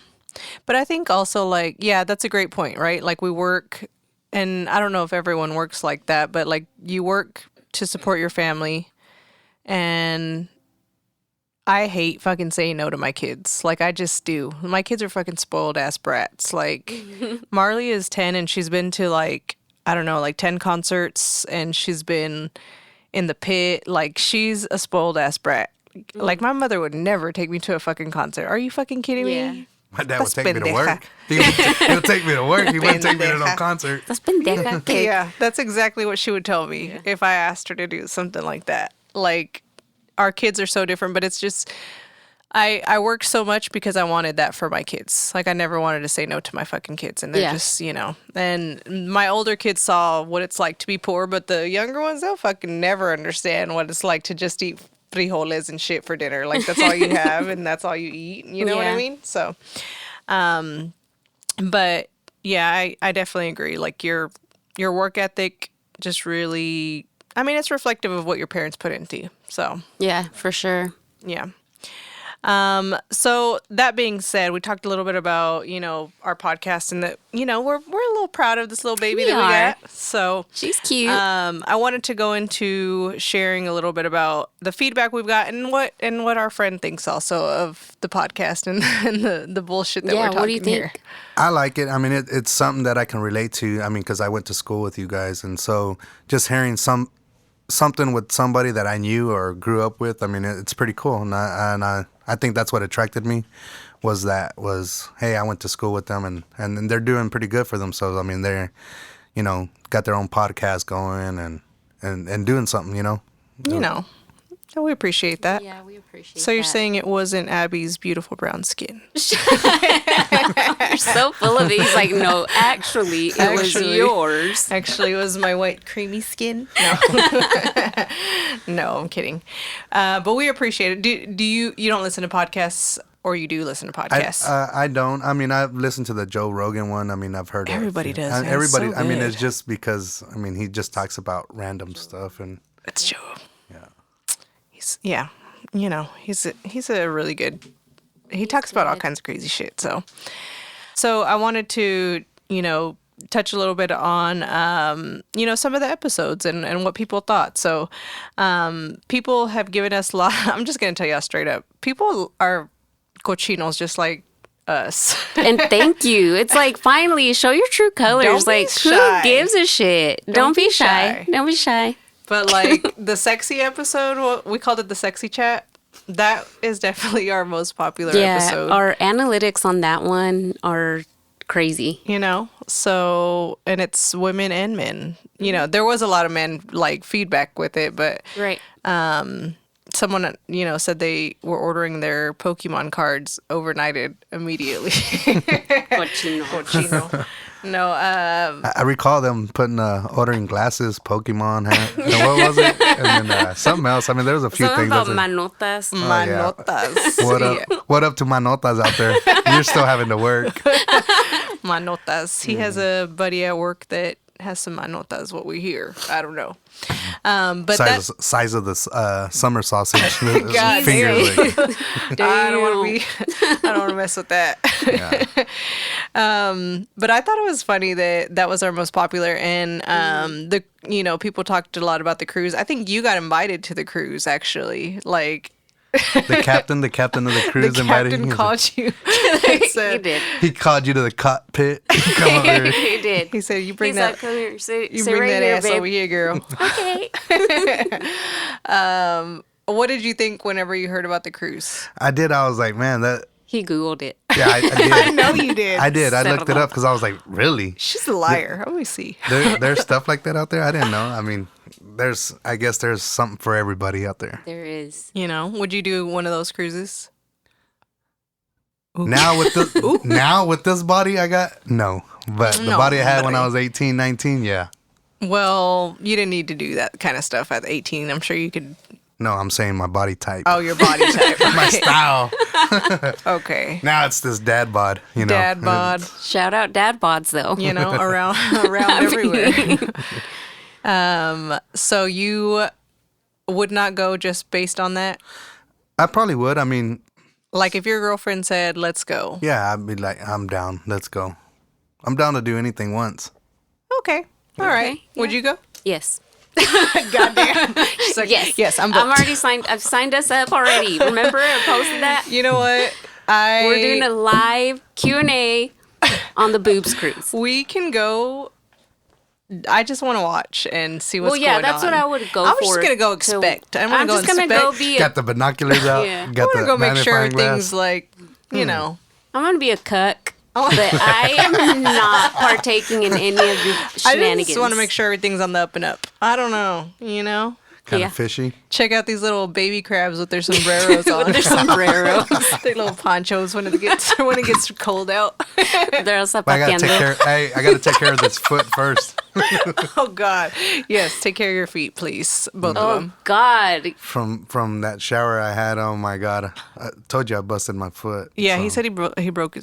But I think also, like, yeah, that's a great point, right? Like, we work, and I don't know if everyone works like that, but like, you work to support your family. And I hate fucking saying no to my kids. Like, I just do. My kids are fucking spoiled ass brats. Like, Marley is 10 and she's been to, like, I don't know, like 10 concerts, and she's been in the pit. Like, she's a spoiled ass brat. Like, my mother would never take me to a fucking concert. Are you fucking kidding me? My dad would take me to work. He'll take me to work. He wouldn't take me to no concert. That's pendeja. Yeah, that's exactly what she would tell me if I asked her to do something like that. Like, our kids are so different, but it's just, I worked so much because I wanted that for my kids. Like, I never wanted to say no to my fucking kids, and they're just, you know, and my older kids saw what it's like to be poor, but the younger ones, they'll fucking never understand what it's like to just eat frijoles and shit for dinner. Like, that's all you have and that's all you eat. You know what I mean? So, but yeah, I definitely agree. Like, your work ethic just really, I mean, it's reflective of what your parents put into you. So yeah, for sure. Yeah. So that being said, we talked a little bit about, you know, our podcast, and that, you know, we're a little proud of this little baby that we got. So she's cute. I wanted to go into sharing a little bit about the feedback we've got and what our friend thinks also of the podcast and the bullshit that we're talking what do you think? here. I like it. I mean, it's something that I can relate to. I mean, because I went to school with you guys, and so just hearing something with somebody that I knew or grew up with, I mean, it's pretty cool. And I think that's what attracted me, was hey, I went to school with them, and they're doing pretty good for themselves. I mean, they're, you know, got their own podcast going and doing something, you know. You know, we appreciate that. Yeah, we appreciate that. So you're saying it wasn't Abby's beautiful brown skin? You're so full of it. He's like, no, actually, it was yours. Actually, it was my white creamy skin. No, no, I'm kidding. But we appreciate it. Do you don't listen to podcasts, or you do listen to podcasts? I don't. I mean, I've listened to the Joe Rogan one. I mean, I've heard everybody does. Man. Everybody. So I mean, it's just because he just talks about random stuff, and it's Joe. Yeah. You know, he's a really good. He talks about all kinds of crazy shit. So I wanted to, you know, touch a little bit on, you know, some of the episodes and what people thought. So, people have given us I'm just going to tell y'all straight up. People are cochinos just like us. And thank you. It's like, finally, show your true colors. Don't like, be shy. who gives a shit? Don't be shy. Don't be shy. But like the sexy episode, we called it the sexy chat. That is definitely our most popular episode. Our analytics on that one are crazy. You know, so, and it's women and men. You know, there was a lot of men like feedback with it, but right. Someone, you know, said they were ordering their Pokemon cards overnighted immediately. Cochino. No, I recall them ordering glasses, Pokemon hat. And what was it? And then something else. I mean, there was a few Something things. about manotas. Manotas. What up to manotas out there? You're still having to work. Manotas. He has a buddy at work that has some manotas, what we hear. I don't know. But size of the summer sausage God, fingers. Like. I don't want to mess with that. Yeah. But I thought it was funny that was our most popular, and people talked a lot about the cruise. I think you got invited to the cruise, actually. Like, The captain of the cruise The invited captain you. called you. He said, did. He called you to the cockpit. Come over here. He did. he said, you bring He's that, like, come here, sit, you sit bring right that here, ass babe. over here, girl. Okay. What did you think whenever you heard about the cruise? I did. I was like, man, that. He Googled it. Yeah, I did. I know you did. I did. I Settle looked it down. up because I was like, really? She's a liar. Let me see. There's stuff like that out there. I didn't know. I mean, I guess there's something for everybody out there. There is. You know, would you do one of those cruises? Now with this body I got, no. But the No, body I had when buddy. I was 18, 19, yeah. Well, you didn't need to do that kind of stuff at 18. I'm sure you could. No, I'm saying my body type. Oh, your body type. My style. Okay. Now it's this dad bod, you know. Dad bod, Shout out dad bods though. you know, around everywhere. So you would not go just based on that? I probably would. I mean, Like if your girlfriend said, let's go. yeah, I'd be like, I'm down. Let's go. I'm down to do anything once. Okay. All right. Okay, Would you go? Yes. Goddamn. She's like, Yes. yes, I'm I'm booked. already signed. I've signed us up already. Remember, I posted that. You know what? We're doing a live Q&A on the boobs cruise. We can go. I just want to watch and see what's Well, yeah, going on. that's what I would go I'm for. just gonna go to- expect. I'm I'm gonna just go gonna inspect. go be. Got the binoculars out. Yeah. Got I'm the gonna go make sure magnifying glass. everything's like, you know. I'm gonna be a cuck, but I am not partaking in any of the I shenanigans. just want to make sure everything's on the up and up. I don't know, you know. Kind Yeah. of fishy. Check out these little baby crabs with their sombreros on. With their sombreros. Their little ponchos when it gets cold out. They're But I gotta take care. Hey, I gotta take care of this foot first. Oh God, yes. Take care of your feet, please, both of Oh them. God! From that shower I had. Oh my God! I told you I busted my foot. Yeah, so. he said he broke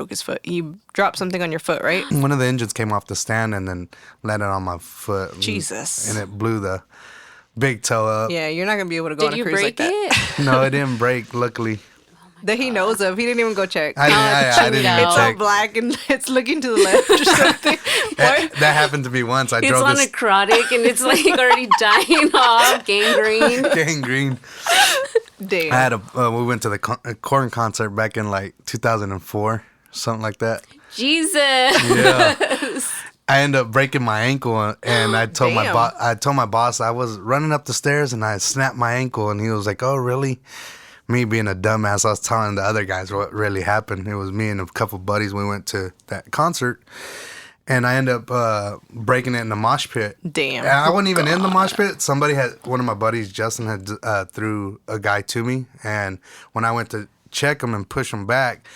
his foot. He dropped something on your foot, right? One of the engines came off the stand and then landed on my foot. Jesus. And it blew the big toe up. Yeah, you're not gonna be able to go Did on a you cruise like break that. it? No, it didn't break. Luckily, That he knows of. He didn't even go check. I didn't chingo. It's all check. black and it's looking to the left or something. What? That happened to me once. I It's drove on this necrotic and it's like already dying off, gangrene. gangrene. Damn. I had we went to the Korn concert back in like 2004, something like that. Jesus. Yeah. I ended up breaking my ankle, and I told Damn. my boss I was running up the stairs and I snapped my ankle, and he was like, "Oh, really?" Me being a dumbass, I was telling the other guys what really happened. It was me and a couple buddies. We went to that concert, and I ended up breaking it in the mosh pit. Damn. And I wasn't even in the mosh pit. One of my buddies, Justin, had threw a guy to me, and when I went to check him and push him back,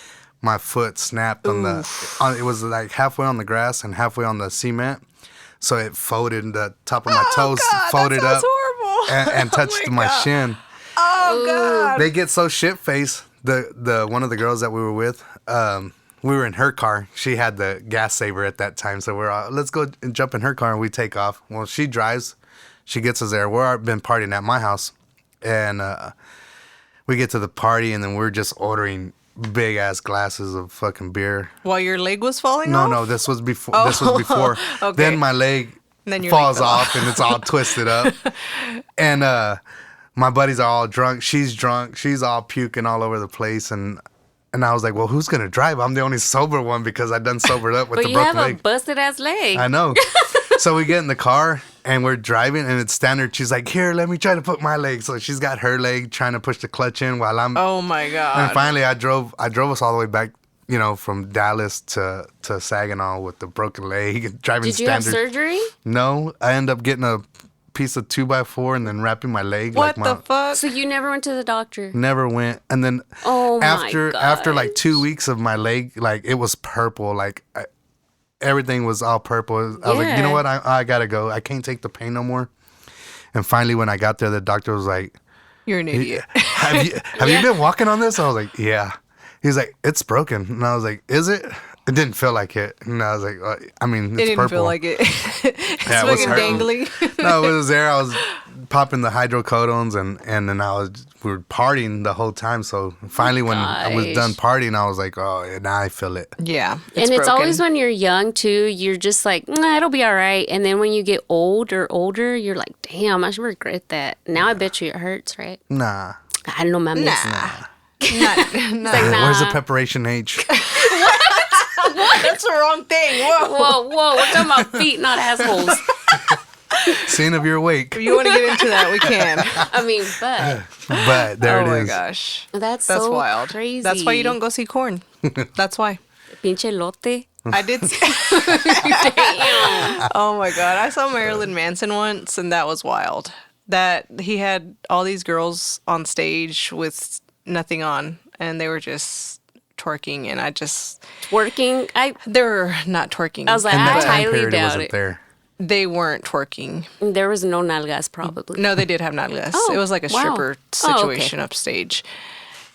my foot snapped on it was like halfway on the grass and halfway on the cement. So it folded, the top of my toes God, folded that up sounds horrible. and touched my God. shin. Oh God. They get so shit-faced. The one of the girls that we were with, we were in her car. She had the gas saver at that time. So we're all, let's go and jump in her car and we take off. Well, she drives. She gets us there. We've been partying at my house. And we get to the party and then we're just ordering big ass glasses of fucking beer. While your leg was falling off? No, this was before. This was before. Okay. Then my leg Then your falls leg fell off and it's all twisted up. And my buddies are all drunk. She's drunk. She's all puking all over the place. And I was like, well, who's gonna drive? I'm the only sober one because I done sobered up with But the you broken have a leg. busted ass leg. I know. So we get in the car and we're driving and it's standard. She's like, here, let me try to put my leg. So she's got her leg trying to push the clutch in while I'm. Oh my God. And finally, I drove us all the way back, from Dallas to Saginaw with the broken leg, driving Did you have standard. surgery? No, I ended up getting a piece of 2x4 and then wrapping my leg. What like the fuck? So you never went to the doctor? Never went. And then Oh my after like gosh. 2 weeks of my leg, like it was purple, like everything was all purple. I was like, you know Yeah. what? I gotta go. I can't take the pain no more. And finally, when I got there, the doctor was like, You're an idiot. have you been walking on this? I was like, yeah. He was like, it's broken. And I was like, is it? It didn't feel like it. And I was like, I mean, it's It didn't purple. feel like it. It's Yeah, it was fucking hurting. dangly. No, it was there. I was popping the hydrocodones and then we were partying the whole time. So finally, when I was done partying, I was like, oh, yeah, now I feel it. Yeah. And it's broken. always when you're young too, you're just like, nah, it'll be all right. And then when you get older, you're like, damn, I should regret that. Now I bet you it hurts, right? Nah. I no mames. Nah. Where's the preparation H? That's the wrong thing. Whoa. Whoa. We're talking about feet, not assholes. Seeing if you're awake. If you want to get into that, we can. I mean, but But there it is. Oh my gosh. that's That's so wild. crazy. That's why you don't go see corn. That's why. Pinche lote. I did. Oh my God. I saw Marilyn Manson once, and that was wild. That he had all these girls on stage with nothing on, and they were just twerking, and I just. Working. They were not twerking. I was like, And I that time highly period it doubt wasn't it. there. They weren't twerking. There was no nalgas, probably. No, they did have nalgas. Oh, it was like a wow. stripper Oh, okay. situation upstage.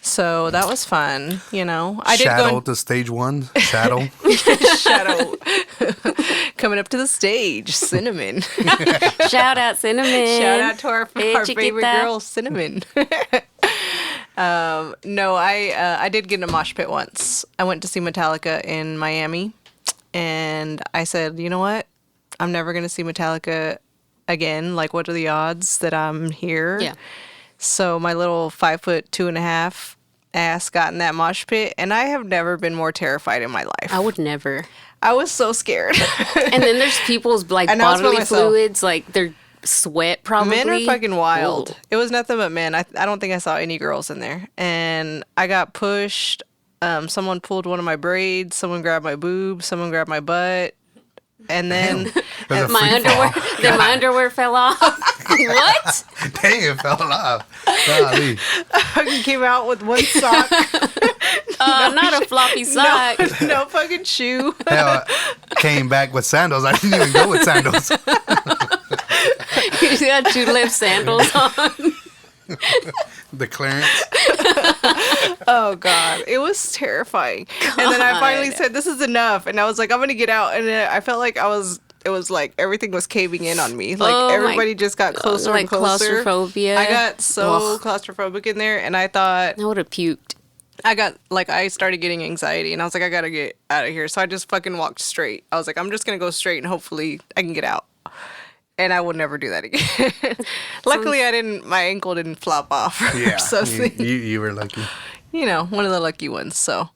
So that was fun, you know. I did Shadow go to stage 1. Shadow. Shadow coming up to the stage. Cinnamon. Shout out Cinnamon. Shout out to our Hey, favorite chiquita. girl, Cinnamon. No, I did get in a mosh pit once. I went to see Metallica in Miami, and I said, you know what? I'm never gonna see Metallica again. Like, what are the odds that I'm here? Yeah. So my little 5'2.5" ass got in that mosh pit, and I have never been more terrified in my life. I would never. I was so scared. And then there's people's like And I was by bodily myself. fluids, like their sweat probably. Men are fucking wild. Whoa. It was nothing but men. I don't think I saw any girls in there. And I got pushed. Someone pulled one of my braids. Someone grabbed my boob. Someone grabbed my butt. And then There's a My free underwear, fall. then my underwear fell off. What? Dang, it fell off. Golly. fucking came out with one sock. Not a floppy sock. No fucking shoe. Hell, came back with sandals. I didn't even go with sandals. You got 2 lip sandals on. The clearance. Oh God, it was terrifying. And then I finally said, "This is enough," and I was like, "I'm gonna get out." And then I felt like it was like everything was caving in on me. Like Oh, my everybody just got closer like and closer. claustrophobia. I got so Ugh. claustrophobic in there, and I thought I would have puked. I started getting anxiety, and I was like, I gotta get out of here. So I just fucking walked straight. I was like, I'm just gonna go straight, and hopefully I can get out. And I would never do that again. Luckily, my ankle didn't flop off. Yeah. So You were lucky. you know, one of the lucky ones. So.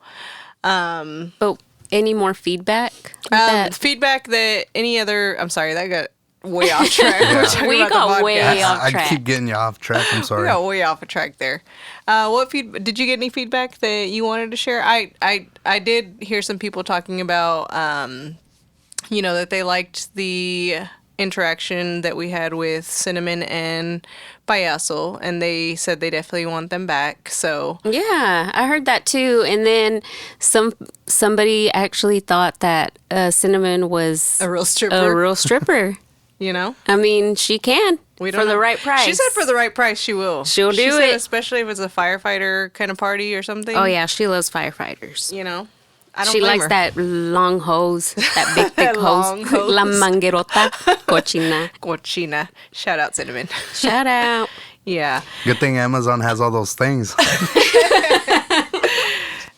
But any more feedback? with that? Feedback that any other. I'm sorry, that got way off track. We're talking We about got the way podcast. off I track. keep getting you off track. I'm We sorry. got way off a track there. Did you get any feedback that you wanted to share? I did hear some people talking about, that they liked the interaction that we had with Cinnamon and Payaso, and they said they definitely want them back. So Yeah, I heard that too. And then somebody actually thought that Cinnamon was a real stripper, a real stripper. you know. I mean, she can We for don't the know. right price. She said for the right price, she will. She'll She do said it. especially if it's a firefighter kind of party or something. Oh yeah, she loves firefighters. You know, I don't She blame likes her. that long hose, that big thick Long hose. hose. La manguerota cochina. Cochina. Shout out Cinnamon. Shout out. Yeah. Good thing Amazon has all those things.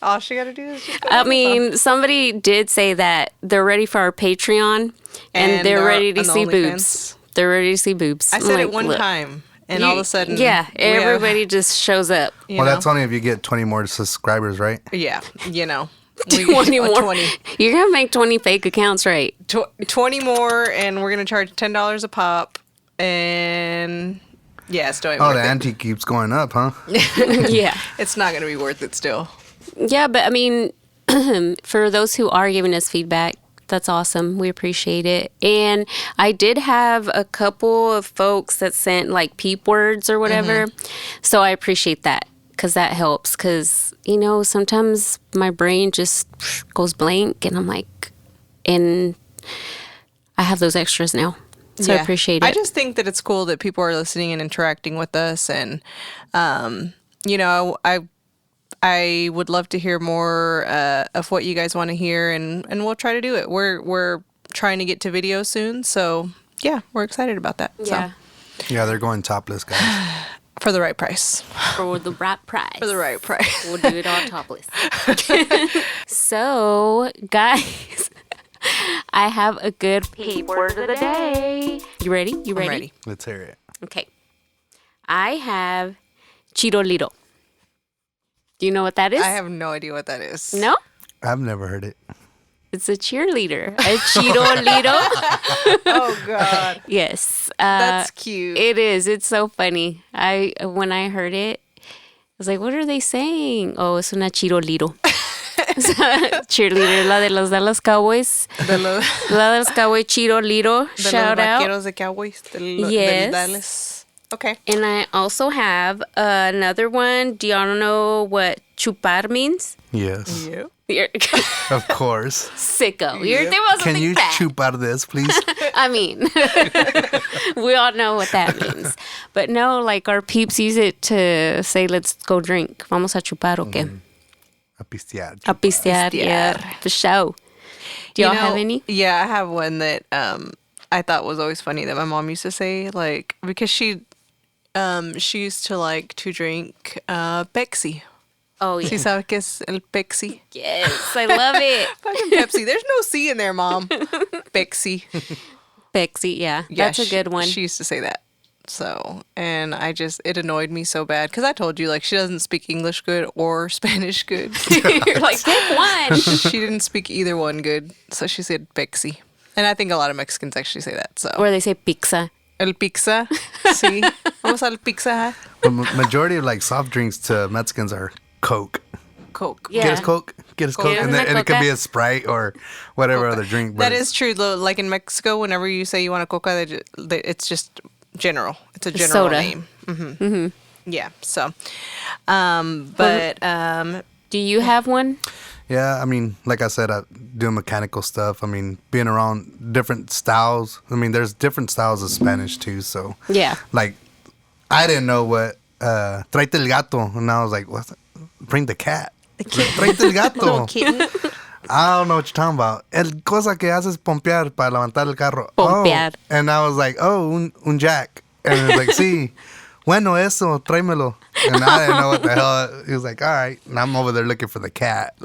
All she got to do is just go I to mean, somebody did say that they're ready for our Patreon and they're ready to on the see OnlyFans. boobs. They're ready to see boobs. I I'm said like, it one look, time, and all of a sudden, yeah, we have- everybody just shows up. you Well, know? that's only if you get 20 more subscribers, right? Yeah, you know. 20 more. 20. You're gonna make 20 fake accounts, right? 20 more, and we're going to charge $10 a pop, and yeah, it's still ain't Oh, worth the it. ante keeps going up, huh? Yeah. It's not going to be worth it still. Yeah, but I mean, for those who are giving us feedback, that's awesome. We appreciate it. And I did have a couple of folks that sent like peep words or whatever. So I appreciate that because that helps. Because, sometimes my brain just goes blank and I'm like, and I have those extras now. So I appreciate it. I just think that it's cool that people are listening and interacting with us. And, I would love to hear more of what you guys want to hear, and we'll try to do it. We're trying to get to video soon, so yeah, we're excited about that. yeah. So, Yeah, they're going topless, guys. for the right price. For the right price. For the right price. We'll do it all topless. So, guys, I have a good peep word of the day. You ready? You ready? I'm ready. Let's hear it. Okay. I have Chirolito. Do you know what that is? I have no idea what that is. No? I've never heard it. It's a cheerleader. A Chirolito. Oh, God. Yes. That's cute. It is. It's so funny. When I heard it, I was like, what are they saying? Oh, es una Chirolito. Cheerleader, la de los Dallas Cowboys. La de los Cowboys Chirolito. Shout out. Vaqueros de Cowboys. Yes. Del Dallas. Okay. And I also have another one. Do y'all know what chupar means? Yes. Yeah. You're Of course. sicko. You're thinking about Can something you bad. chupar this, please? I mean, we all know what that means. But no, like our peeps use it to say, let's go drink. Vamos a chupar, ¿o qué? A pistear. A pistear, yeah. For show. Do y'all have any? Yeah, I have one that I thought was always funny that my mom used to say, like, because she used to like to drink Pepsi. Oh, yeah. ¿Sí sabe qué es el Pepsi? Yes, I love it. Fucking Pepsi. There's no C in there, Mom. Pepsi. Pepsi, yeah. That's a good one. She used to say that. So, and it annoyed me so bad because I told you, like, she doesn't speak English good or Spanish good. You're like, pick one. She didn't speak either one good, so she said Pepsi. And I think a lot of Mexicans actually say that. So, Or they say pizza. el pizza, sí. Vamos al pizza. But majority of like soft drinks to Mexicans are Coke. Coke. Yeah. Get us Coke. Get us Coke. Get us And, una and it could be Coca. a Sprite or whatever other drink. But That is true, though. Like in Mexico, whenever you say you want a Coca, it's just general. It's a general soda. name. Mm-hmm. Yeah. So, but Do you have one? Yeah, I mean, like I said, I do mechanical stuff. I mean, being around different styles. I mean, there's different styles of Spanish too. So, Yeah. like, I didn't know what traite el gato. And I was like, what's that? Bring the cat. Traite el gato. little kitten. I don't know what you're talking about. El cosa que haces pompear para levantar el carro. Pompear. Oh. And I was like, oh, un jack. And he was like, sí. Bueno, eso, tráemelo. And I didn't know what the hell. He was like, all right. And I'm over there looking for the cat.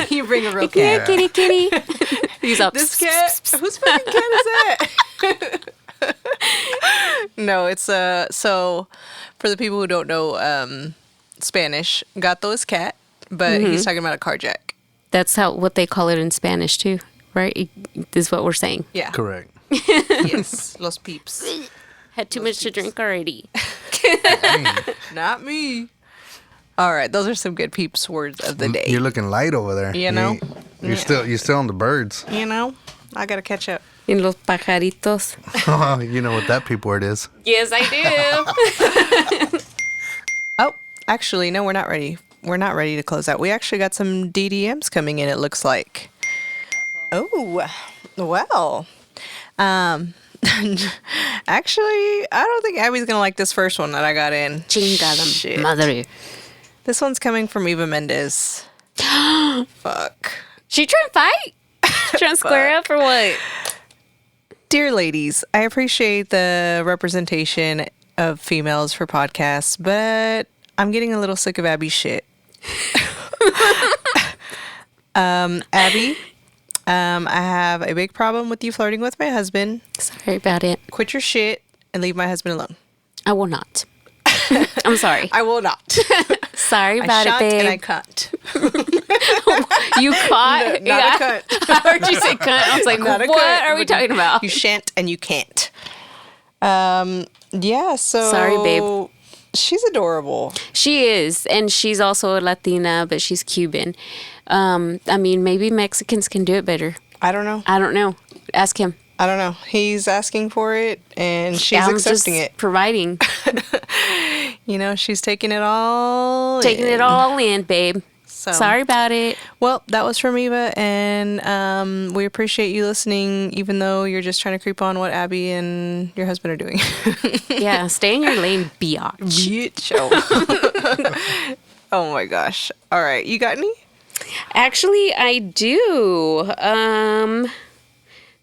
You bring a real Yeah, cat. kitty. He's up. This cat? Whose fucking cat is that? No, it's so for the people who don't know Spanish, gato is cat, but he's talking about a car jack. That's what they call it in Spanish too, right? This is what we're saying. Yeah. Correct. Yes. Los peeps. Had too much to drink already. Not me. All right, those are some good peeps words of the day. You're looking light over there. You know? You're still on the birds. You know, I gotta catch up. In los pajaritos. You know what that peep word is. Yes, I do. Oh, actually, no, we're not ready. We're not ready to close out. We actually got some DDMs coming in, it looks like. Oh, well. Actually, I don't think Abby's gonna like this first one that I got in. Chingada Shit. madre. This one's coming from Eva Mendez. Fuck. She trying to fight? Trying to square up or what? Dear ladies, I appreciate the representation of females for podcasts, but I'm getting a little sick of Abby's shit. Abby, I have a big problem with you flirting with my husband. Sorry about it. Quit your shit and leave my husband alone. I will not. I'm sorry. I will not. Sorry I about it, shan't babe. and I can't. You caught? No, not a cunt. I heard you say cunt. I was like, Not a what cunt, are we but talking about? You shan't and you can't. Yeah, so... Sorry, babe. She's adorable. She is, and she's also a Latina, but she's Cuban. I mean, maybe Mexicans can do it better. I don't know. I don't know. Ask him. I don't know. He's asking for it, and she's I'm accepting just it. providing. You know, she's taking it all Taking in. it all in, babe. So, Sorry about it. Well, that was from Eva, and we appreciate you listening, even though you're just trying to creep on what Abby and your husband are doing. Yeah, stay in your lane, biatch. Bitch. Oh. Oh my gosh. All right. You got any? Actually, I do.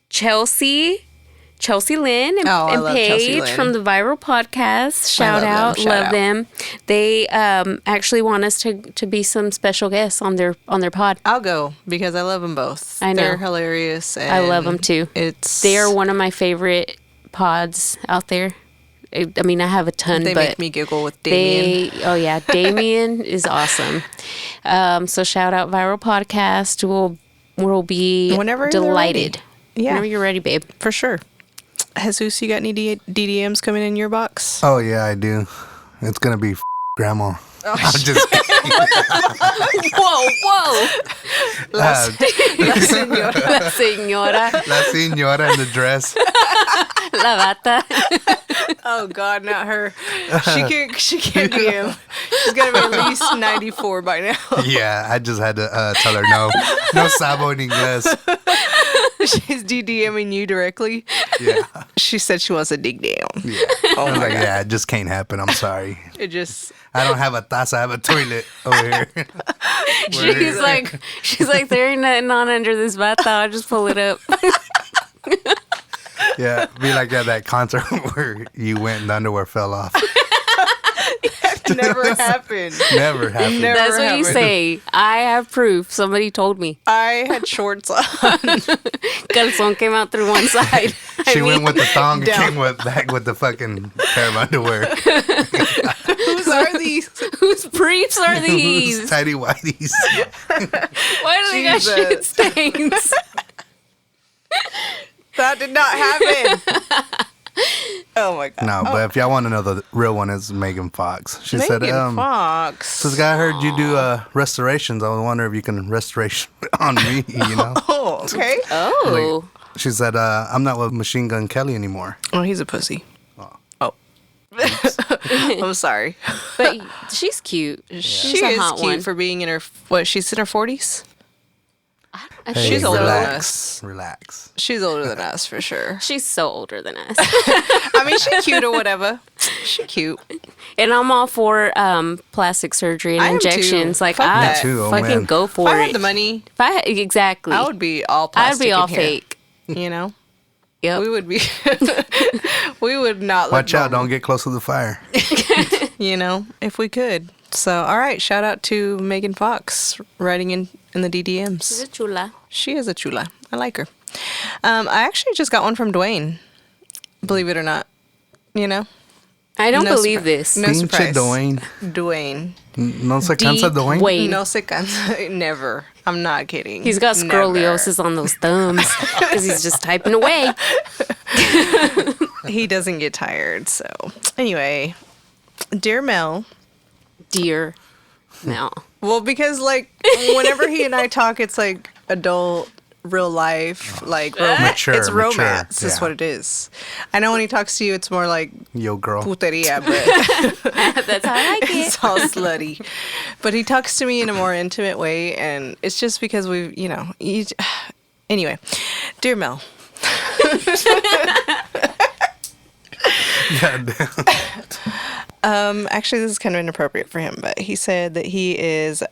Chelsea Lynn and, Oh, I and love Chelsea Paige Lynn. from the Viral Podcast. Shout love them. out, Shout love out. them. They actually want us to be some special guests on their pod. I'll go because I love them both. I know. They're hilarious. And I love them too. It's They are one of my favorite pods out there. I mean, I have a ton, They but make me giggle with Damien. oh yeah, Damien is awesome. So shout out Viral Podcast. We'll be Whenever they're delighted. ready. Yeah. Whenever you're ready, babe. For sure. Jesus, you got any DDMs coming in your box? Oh yeah, I do. It's gonna be grandma. I'm just kidding. Whoa. La señora. La señora in the dress. La bata. Oh God, not her. She can't be him. She's gotta be at least 94 by now. Yeah, I just had to tell her no sabo en inglés. She's DDMing you directly. Yeah. She said she wants a dig down. Yeah. Oh I was my like, God. yeah, it just can't happen. I'm sorry. It just. I don't have a taza. I have a toilet over here. She's like, there ain't nothing on under this bata. I'll just pull it up. Yeah, be like at that concert where you went and the underwear fell off. Never happened. Never happened. Never That's what you happened. say. I have proof. Somebody told me. I had shorts on. Calzón came out through one side. She went with the thong and down. came back with the fucking pair of underwear. Whose are these? Whose briefs are these? Tidy whities. Why do they got shit Jesus. stains? That did not happen. Oh my God. No, but if y'all want to know, the real one is Megan Fox. She said, Megan Fox. "Says, guy, I heard you do restorations. I wonder if you can restoration on me, you know?" Oh, okay. Oh. She said, "I'm not with Machine Gun Kelly anymore." Oh, he's a pussy. Oh. I'm sorry. But she's cute. She She's a is hot cute one. for being in her, she's in her 40s? Hey, She's older than relax, relax. She's older than us, for sure. She's so older than us. I mean, she's cute or whatever. She's cute. And I'm all for plastic surgery and I am too. injections. Like, Fuck I that. Me too, oh, fucking man. go for If I it. had the money, Exactly. I would be all I'd plastic be all in here, fake. You know? Yep. We would be... we would not look Watch out, normal, don't get close to the fire. you know, if we could. So, all right, shout out to Megan Fox writing in the DDMs. She's a chula. She is a chula. I like her. I actually just got one from Dwayne. Believe it or not. You know? I don't No believe surpri- this. No Pinche surprise. Dwayne. Dwayne. No se cansa Dwayne? Dwayne. No se cansa. Never. I'm not kidding. He's got Never. scoliosis on those thumbs because he's just typing away. He doesn't get tired. So, anyway, dear Mel. Dear. No. Well, because like whenever he and I talk, it's like adult, real life, like Mature, it's mature, romance. Is yeah. what it is. I know when he talks to you, it's more like Yo, girl. puteria, but That's how I like it. it's all slutty. But he talks to me in a more intimate way, and it's just because we've, you know, anyway, dear Mel. God damn. Actually, this is kind of inappropriate for him, but he said that he is,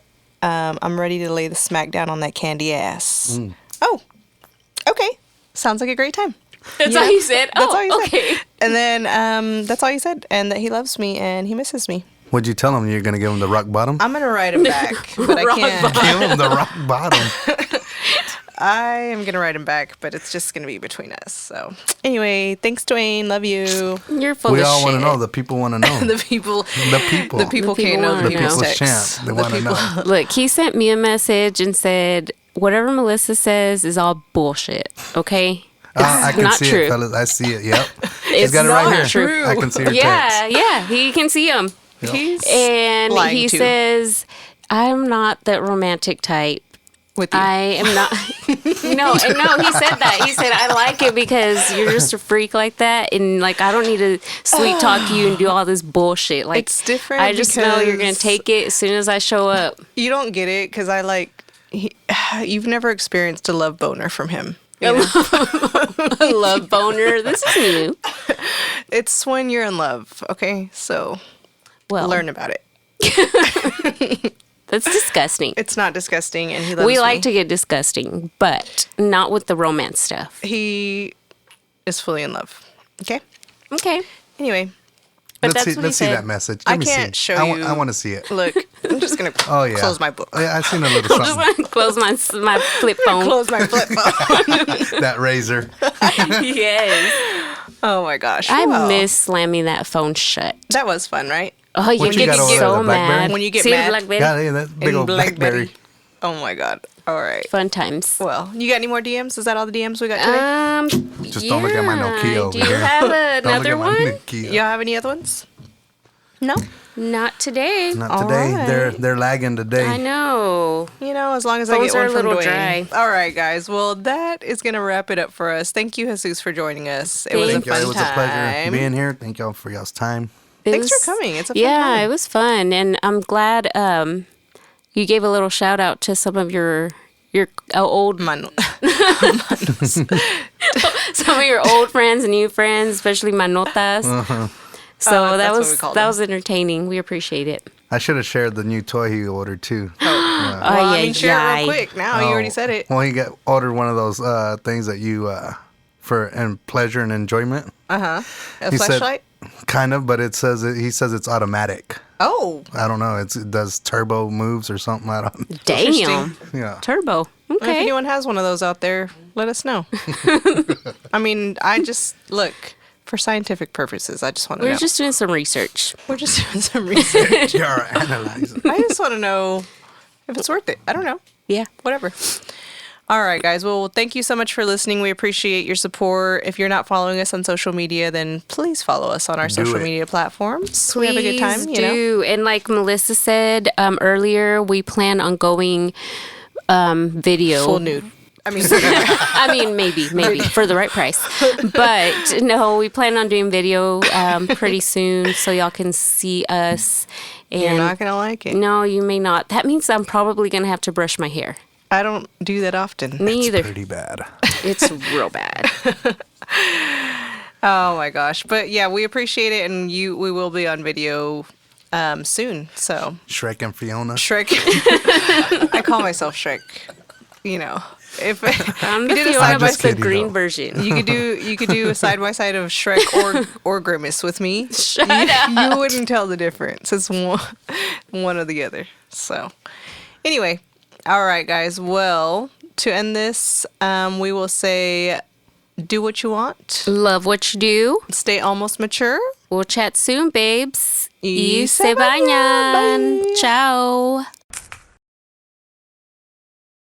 I'm ready to lay the smack down on that candy ass. Oh, okay. Sounds like a great time. That's You all know? he said? That's all he said. Okay. And then that's all he said, and that he loves me and he misses me. What'd you tell him? You're going to give him the rock bottom? I'm going to write him back, but I Rock can't. Give him the rock bottom. I am going to write him back, but it's just going to be between us. So, anyway, thanks, Dwayne. Love you. You're full We of all shit. want to know. The people want to know. The people. The people. The people The can't people know want the to people's know. People's texts. champ. They The want to people- know. Look, he sent me a message and said, whatever Melissa says is all bullshit, okay? I can not see true. it, fellas. I see it. Yep. It's He's got it right not here. true. I can see her Yeah, text. yeah, he can see them. He's And lying he too. says, I'm not that romantic type. with you. I am not. No, he said that. He said, I like it because you're just a freak like that. And, like, I don't need to sweet talk you and do all this bullshit. Like, It's different I just know you're going because- to take it as soon as I show up. You don't get it because you've never experienced a love boner from him. A love boner. This is new. It's when you're in love, okay? So Well, learn about it. that's disgusting. It's not disgusting, and he loves We me. like to get disgusting, but not with the romance stuff. He is fully in love. Okay. Okay. Anyway, But let's that's see. what Let's he see said. that message. I Let me can't see. show you. I want to see it. Look, I'm just gonna Oh yeah. close my book. Yeah, I seen a little Just something. want to close my flip phone. Close my flip phone. That razor. Yes. Oh my gosh. I Well, miss slamming that phone shut. That was fun, right? Oh, you What you get got over there, so the Blackberry? mad. When you get See the mad? Blackberry? Yeah, that big In old Blackberry. Oh my god. All right. Fun times. Well, you got any more DMs? Is that all the DMs we got today? Just don't look at my Nokia over Do you here. have Don't look another at my one? Nokia. Y'all have any other ones? No. Not today. Not All today. right. They're lagging today. I know. You know, as long as I Phones get are one a from little Dwayne. dry. All right, guys. Well, that is going to wrap it up for us. Thank you, Jesus, for joining us. It was a Thank y'all. fun It was time. a pleasure being here. Thank y'all for y'all's time. Thanks for coming. It's a fun yeah, time. it was fun, and I'm glad you gave a little shout out to some of your old Man- some of your old friends and new friends, especially manotas. So that that's what we was call that them. was entertaining. We appreciate it. I should have shared the new toy he ordered too. Well, I mean, share it real quick. Now you already said it. Well, he ordered one of those things that you for and pleasure and enjoyment. A He said- flashlight? Kind of, but he says it's automatic. Oh. I don't know. It does turbo moves or something. I don't. Damn, Yeah. turbo. If Okay. anyone has one of those out there, let us know. I mean, I just look for scientific purposes. I just want to know. We're just doing some research. We're just doing some research. You're analyzing. I just want to know if it's worth it. I don't know. Yeah. Whatever. All right, guys. Well, thank you so much for listening. We appreciate your support. If you're not following us on social media, then please follow us on our social it. media platforms. We have a good time, Please you know. do. And like Melissa said earlier, we plan on going video. Full nude. I mean, I mean, maybe for the right price. But no, we plan on doing video pretty soon, so y'all can see us. And you're not gonna like it. no, you may not. That means I'm probably gonna have to brush my hair. I don't do that often. Me It's either. pretty bad. It's real bad. Oh my gosh. But yeah, we appreciate it, and we will be on video soon. So Shrek and Fiona. Shrek. I call myself Shrek. You know, if I'm you the did a Fiona, side by but just the kidding, green though. version. you could do a side by side of Shrek or Grimace with me. Shut you, up. You wouldn't tell the difference. It's one or the other. So anyway, all right, guys. Well, to end this, we will say, do what you want. Love what you do. Stay almost mature. We'll chat soon, babes. Y Y se se bañan. bañan. Bye. Ciao.